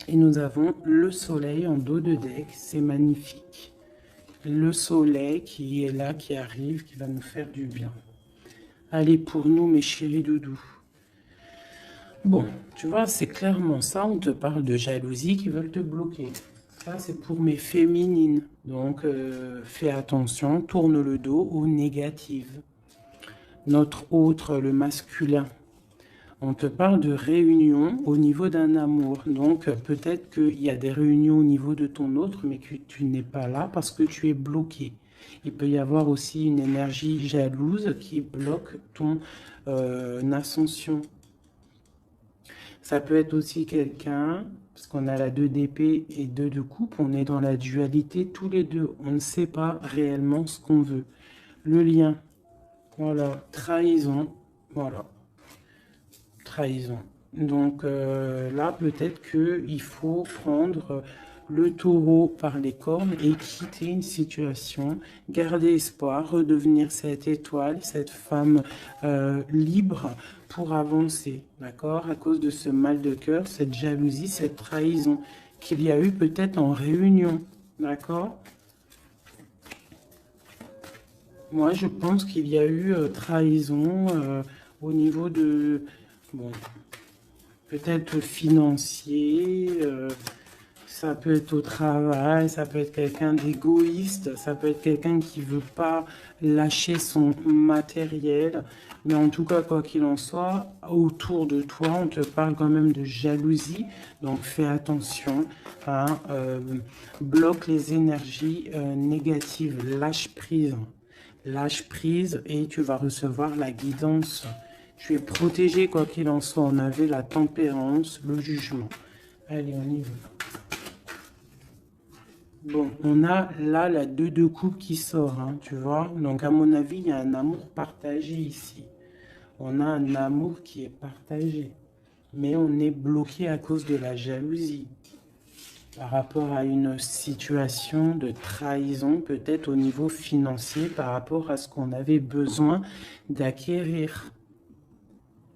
Et nous avons le soleil en dos de deck, c'est magnifique. Le soleil qui est là, qui arrive, qui va nous faire du bien. Allez, pour nous, mes chéris doudous. Bon, tu vois, c'est clairement ça, on te parle de jalousie qui veulent te bloquer. Ça, c'est pour mes féminines. Donc, fais attention, tourne le dos aux négatives. Notre autre, le masculin. On te parle de réunion au niveau d'un amour. Donc, peut-être qu'il y a des réunions au niveau de ton autre, mais que tu n'es pas là parce que tu es bloqué. Il peut y avoir aussi une énergie jalouse qui bloque ton ascension. Ça peut être aussi quelqu'un, parce qu'on a la 2 d'épée et 2 de coupe, on est dans la dualité tous les deux. On ne sait pas réellement ce qu'on veut. Le lien, voilà, trahison, voilà, trahison. Donc là, peut-être qu'il faut prendre le taureau par les cornes et quitter une situation, garder espoir, redevenir cette étoile, cette femme libre pour avancer, d'accord? À cause de ce mal de cœur, cette jalousie, cette trahison qu'il y a eu peut-être en réunion, d'accord? Moi, je pense qu'il y a eu trahison au niveau de, bon, peut-être financier, ça peut être au travail, ça peut être quelqu'un d'égoïste, ça peut être quelqu'un qui veut pas lâcher son matériel. Mais en tout cas, quoi qu'il en soit, autour de toi, on te parle quand même de jalousie. Donc fais attention, hein, bloque les énergies négatives, lâche prise. Lâche prise et tu vas recevoir la guidance. Tu es protégé quoi qu'il en soit. On avait la tempérance, le jugement. Allez, on y va. Bon, on a là la 2 de coupe qui sort, hein, tu vois. Donc, à mon avis, il y a un amour partagé ici. On a un amour qui est partagé. Mais on est bloqué à cause de la jalousie. Par rapport à une situation de trahison, peut-être au niveau financier, par rapport à ce qu'on avait besoin d'acquérir.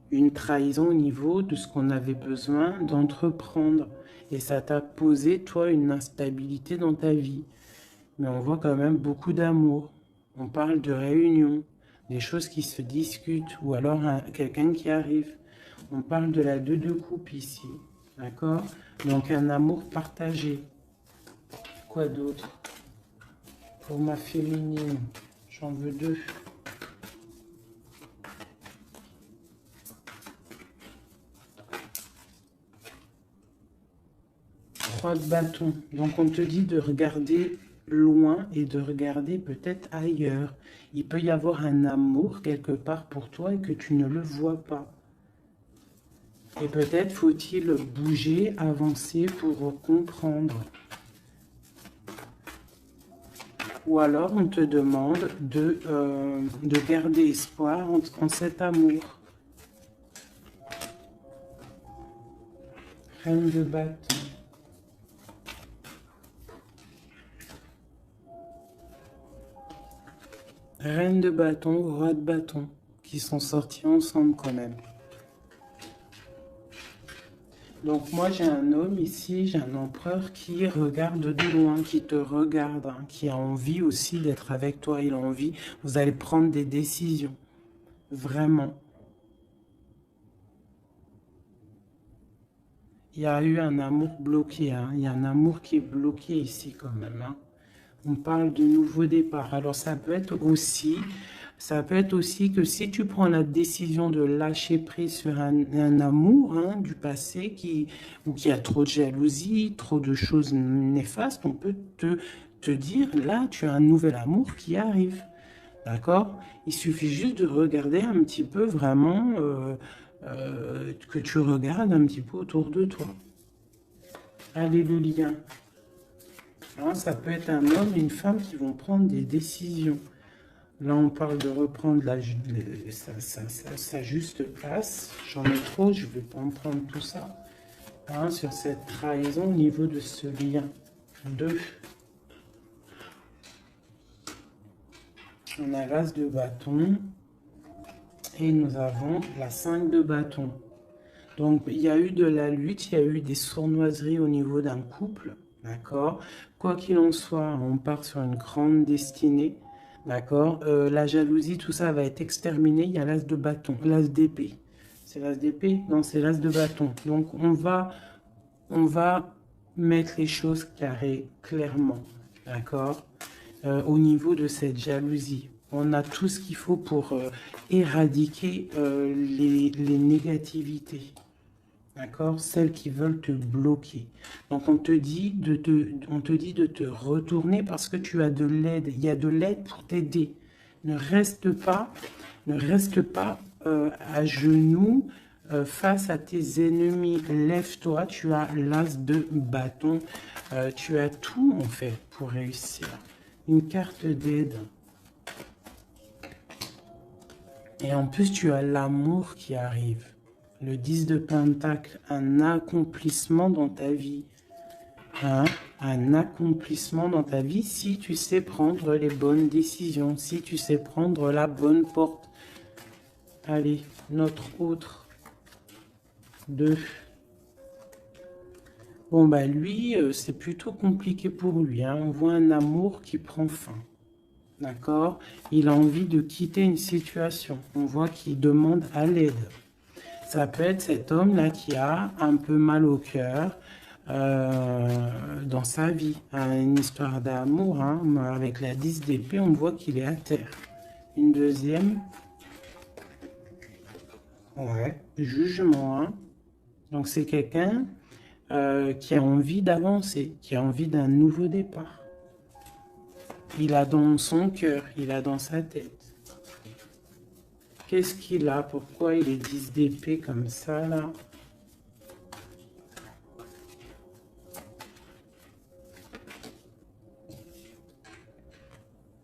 Une trahison au niveau de ce qu'on avait besoin d'entreprendre. Et ça t'a posé, toi, une instabilité dans ta vie. Mais on voit quand même beaucoup d'amour. On parle de réunion, des choses qui se discutent, ou alors quelqu'un qui arrive. On parle de la 2 de coupe ici. D'accord? Donc un amour partagé. Quoi d'autre? Pour ma féminine, j'en veux 2. 3 de bâton. Donc on te dit de regarder loin et de regarder peut-être ailleurs. Il peut y avoir un amour quelque part pour toi et que tu ne le vois pas. Et peut-être faut-il bouger, avancer pour comprendre. Ou alors on te demande de garder espoir en cet amour. Reine de bâton. Reine de bâton, roi de bâton, qui sont sortis ensemble quand même. Donc moi j'ai un homme ici, j'ai un empereur qui regarde de loin, qui te regarde, hein, qui a envie aussi d'être avec toi, il a envie, vous allez prendre des décisions, vraiment. Il y a eu un amour bloqué, hein, il y a un amour qui est bloqué ici quand même, hein. On parle de nouveau départ. Alors ça peut être aussi que si tu prends la décision de lâcher prise sur un amour, hein, du passé ou qui a trop de jalousie, trop de choses néfastes, on peut te dire, là, tu as un nouvel amour qui arrive. D'accord? Il suffit juste de regarder un petit peu vraiment, que tu regardes un petit peu autour de toi. Alléluia. Hein, ça peut être un homme et une femme qui vont prendre des décisions. Là, on parle de reprendre sa juste place. J'en ai trop, je ne vais pas en prendre tout ça. Hein, sur cette trahison au niveau de ce lien. 2. On a l'as de bâton. Et nous avons la 5 de bâton. Donc, il y a eu de la lutte, il y a eu des sournoiseries au niveau d'un couple. D'accord? Quoi qu'il en soit, on part sur une grande destinée. D'accord? La jalousie, tout ça va être exterminé. Il y a l'as de bâton, l'as d'épée. C'est l'as d'épée? Non, c'est l'as de bâton. Donc, on va mettre les choses carrées, clairement. D'accord? Au niveau de cette jalousie. On a tout ce qu'il faut pour éradiquer les négativités. D'accord? Celles qui veulent te bloquer. Donc, on te dit de te retourner parce que tu as de l'aide. Il y a de l'aide pour t'aider. Ne reste pas à genoux face à tes ennemis. Lève-toi, tu as l'as de bâton. Tu as tout, en fait, pour réussir. Une carte d'aide. Et en plus, tu as l'amour qui arrive. Le 10 de Pentacle, un accomplissement dans ta vie. Hein? Un accomplissement dans ta vie si tu sais prendre les bonnes décisions, si tu sais prendre la bonne porte. Allez, notre autre 2. Bon, bah lui, c'est plutôt compliqué pour lui. Hein? On voit un amour qui prend fin. D'accord? Il a envie de quitter une situation. On voit qu'il demande à l'aide. Ça peut être cet homme-là qui a un peu mal au cœur dans sa vie. Une histoire d'amour, hein, avec la 10 d'épée, on voit qu'il est à terre. Une deuxième. Ouais, jugement. Hein. Donc c'est quelqu'un qui a envie d'avancer, qui a envie d'un nouveau départ. Il a dans son cœur, il a dans sa tête. Qu'est-ce qu'il a? Pourquoi il est 10 d'épée comme ça, là?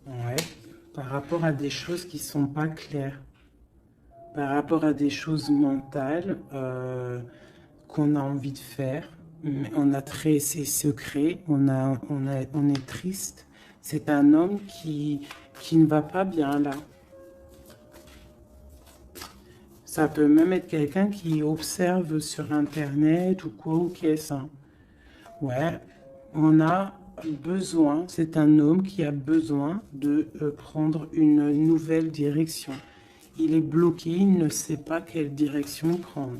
Ouais, par rapport à des choses qui sont pas claires. Par rapport à des choses mentales qu'on a envie de faire. Mais on a ses secrets, on est triste. C'est un homme qui ne va pas bien, là. Ça peut même être quelqu'un qui observe sur Internet ou quoi ou qu'est-ce. Hein. Ouais, on a besoin, c'est un homme qui a besoin de prendre une nouvelle direction. Il est bloqué, il ne sait pas quelle direction prendre.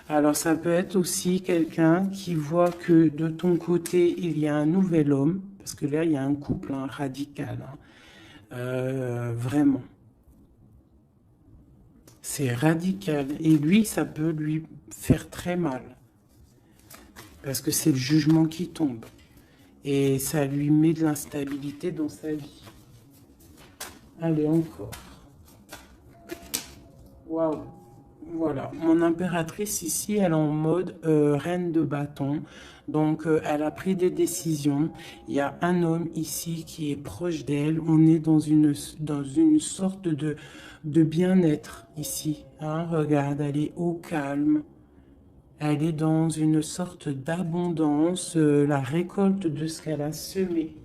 Alors ça peut être aussi quelqu'un qui voit que de ton côté, il y a un nouvel homme, parce que là, il y a un couple hein, radical. Hein. Vraiment. C'est radical. Et lui, ça peut lui faire très mal. Parce que c'est le jugement qui tombe. Et ça lui met de l'instabilité dans sa vie. Allez, encore. Waouh. Voilà. Mon impératrice ici, elle est en mode reine de bâton. Donc, elle a pris des décisions. Il y a un homme ici qui est proche d'elle. On est dans une sorte de bien-être ici. Hein. Regarde, elle est au calme. Elle est dans une sorte d'abondance, la récolte de ce qu'elle a semé.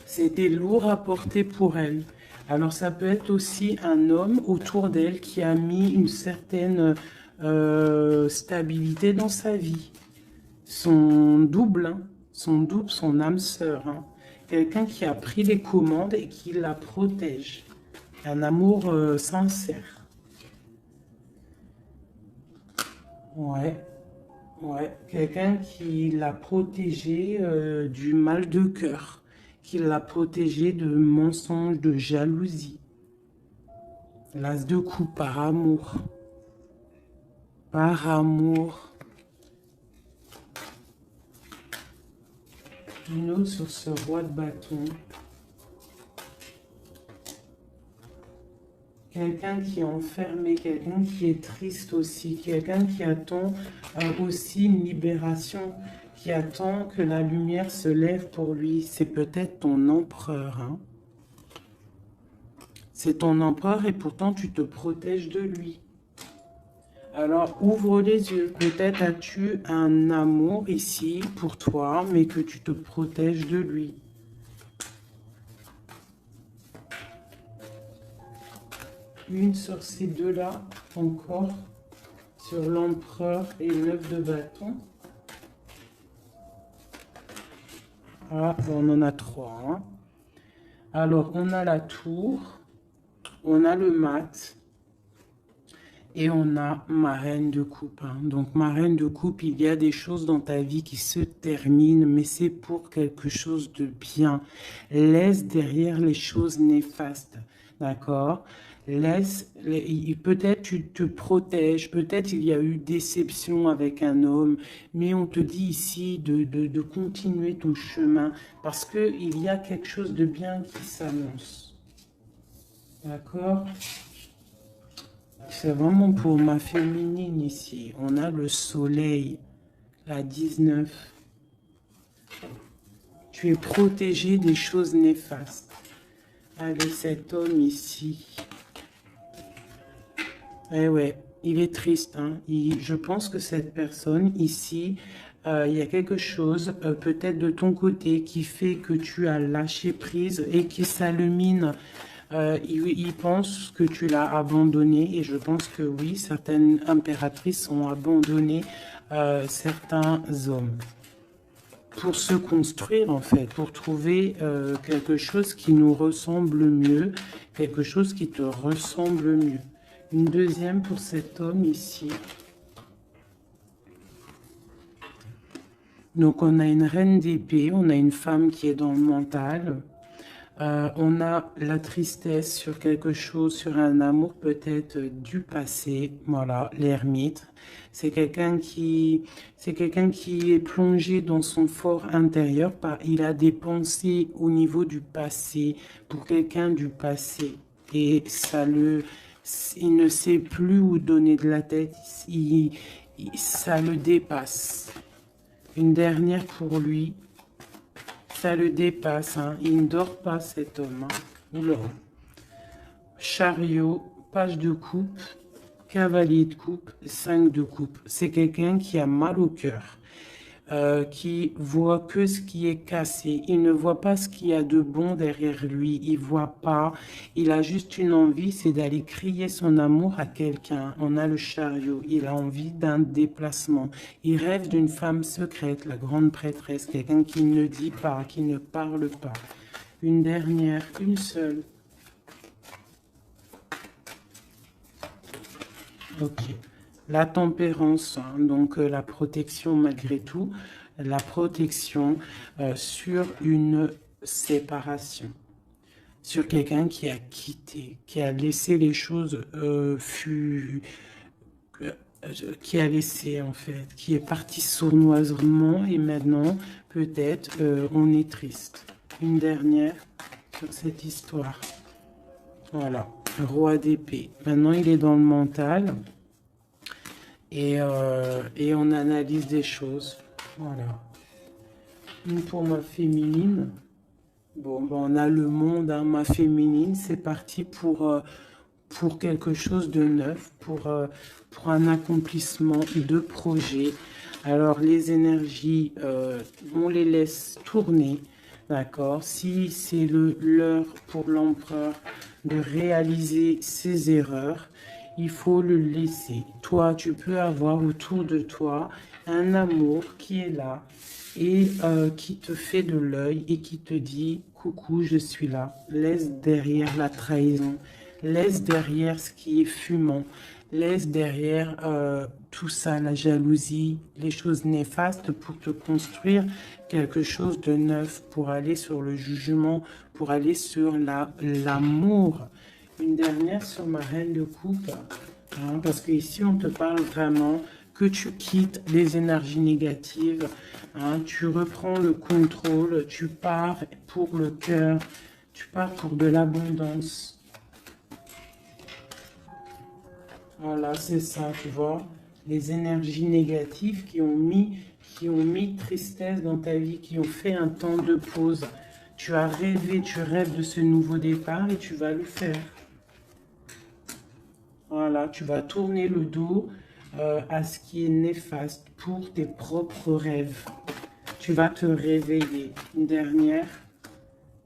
C'était lourd à porter pour elle. Alors ça peut être aussi un homme autour d'elle qui a mis une certaine stabilité dans sa vie. Son double, hein, son âme sœur. Hein. Quelqu'un qui a pris les commandes et qui la protège. Un amour sincère. Ouais, ouais. Quelqu'un qui l'a protégé du mal de cœur, qui l'a protégé de mensonges, de jalousie. L'as de coupe par amour. Par amour. Une autre sur ce roi de bâton. Quelqu'un qui est enfermé, quelqu'un qui est triste aussi, quelqu'un qui attend aussi une libération, qui attend que la lumière se lève pour lui. C'est peut-être ton empereur. Hein. C'est ton empereur et pourtant tu te protèges de lui. Alors ouvre les yeux. Peut-être as-tu un amour ici pour toi, mais que tu te protèges de lui. Une sur ces deux-là, encore, sur l'empereur et le 9 de bâton. Ah, on en a trois. Hein. Alors, on a la tour, on a le mat, et on a ma reine de coupe. Hein. Donc, ma reine de coupe, il y a des choses dans ta vie qui se terminent, mais c'est pour quelque chose de bien. Laisse derrière les choses néfastes. D'accord? Peut-être tu te protèges, peut-être il y a eu déception avec un homme, mais on te dit ici de continuer ton chemin parce qu'il y a quelque chose de bien qui s'annonce. D'accord? C'est vraiment pour ma féminine ici. On a le soleil, la 19. Tu es protégé des choses néfastes. Allez, cet homme ici. Eh ouais, il est triste. Hein. Je pense que cette personne ici, il y a quelque chose peut-être de ton côté qui fait que tu as lâché prise et qui s'illumine. Il pense que tu l'as abandonné et je pense que oui, certaines impératrices ont abandonné certains hommes pour se construire en fait, pour trouver quelque chose qui nous ressemble mieux, quelque chose qui te ressemble mieux. Une deuxième pour cet homme ici. Donc on a une reine d'épée, on a une femme qui est dans le mental. On a la tristesse sur quelque chose, sur un amour peut-être du passé. Voilà, l'ermite. C'est quelqu'un qui est plongé dans son fort intérieur. Il a des pensées au niveau du passé, pour quelqu'un du passé. Et il ne sait plus où donner de la tête. Ça le dépasse. Une dernière pour lui. Ça le dépasse, hein. Il ne dort pas cet homme. Hein. Oula. Chariot, page de coupe, cavalier de coupe, 5 de coupe. C'est quelqu'un qui a mal au cœur, qui voit que ce qui est cassé. Il ne voit pas ce qu'il y a de bon derrière lui. Il voit pas. Il a juste une envie, c'est d'aller crier son amour à quelqu'un. On a le chariot. Il a envie d'un déplacement. Il rêve d'une femme secrète, la grande prêtresse, quelqu'un qui ne dit pas, qui ne parle pas. Une dernière, une seule. Ok. La tempérance, hein, donc la protection malgré tout, la protection sur une séparation, sur quelqu'un qui a quitté, qui a laissé les choses qui a laissé en fait, qui est parti sournoisement et maintenant peut-être on est triste. Une dernière sur cette histoire. Voilà, roi d'épée. Maintenant il est dans le mental et on analyse des choses. Voilà. Une pour ma féminine. Bon, ben, on a le monde, hein, ma féminine, c'est parti pour quelque chose de neuf, pour un accomplissement de projet. Alors, les énergies, on les laisse tourner, d'accord? Si c'est l'heure pour l'empereur de réaliser ses erreurs, il faut le laisser. Toi, tu peux avoir autour de toi un amour qui est là et qui te fait de l'œil et qui te dit « Coucou, je suis là ». Laisse derrière la trahison, laisse derrière ce qui est fumant, laisse derrière tout ça, la jalousie, les choses néfastes pour te construire quelque chose de neuf, pour aller sur le jugement, pour aller sur l'amour. Une dernière sur ma reine de coupe, hein, parce qu'ici on te parle vraiment que tu quittes les énergies négatives, hein, tu reprends le contrôle, tu pars pour le cœur, tu pars pour de l'abondance. Voilà, c'est ça, tu vois, les énergies négatives qui ont mis tristesse dans ta vie, qui ont fait un temps de pause. Tu as rêvé, tu rêves de ce nouveau départ et tu vas le faire. Voilà, tu vas tourner le dos à ce qui est néfaste pour tes propres rêves. Tu vas te réveiller. Une dernière.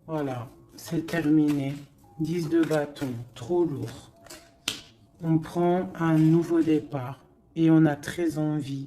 Voilà, c'est terminé. 10 de bâton, trop lourd. On prend un nouveau départ et on a très envie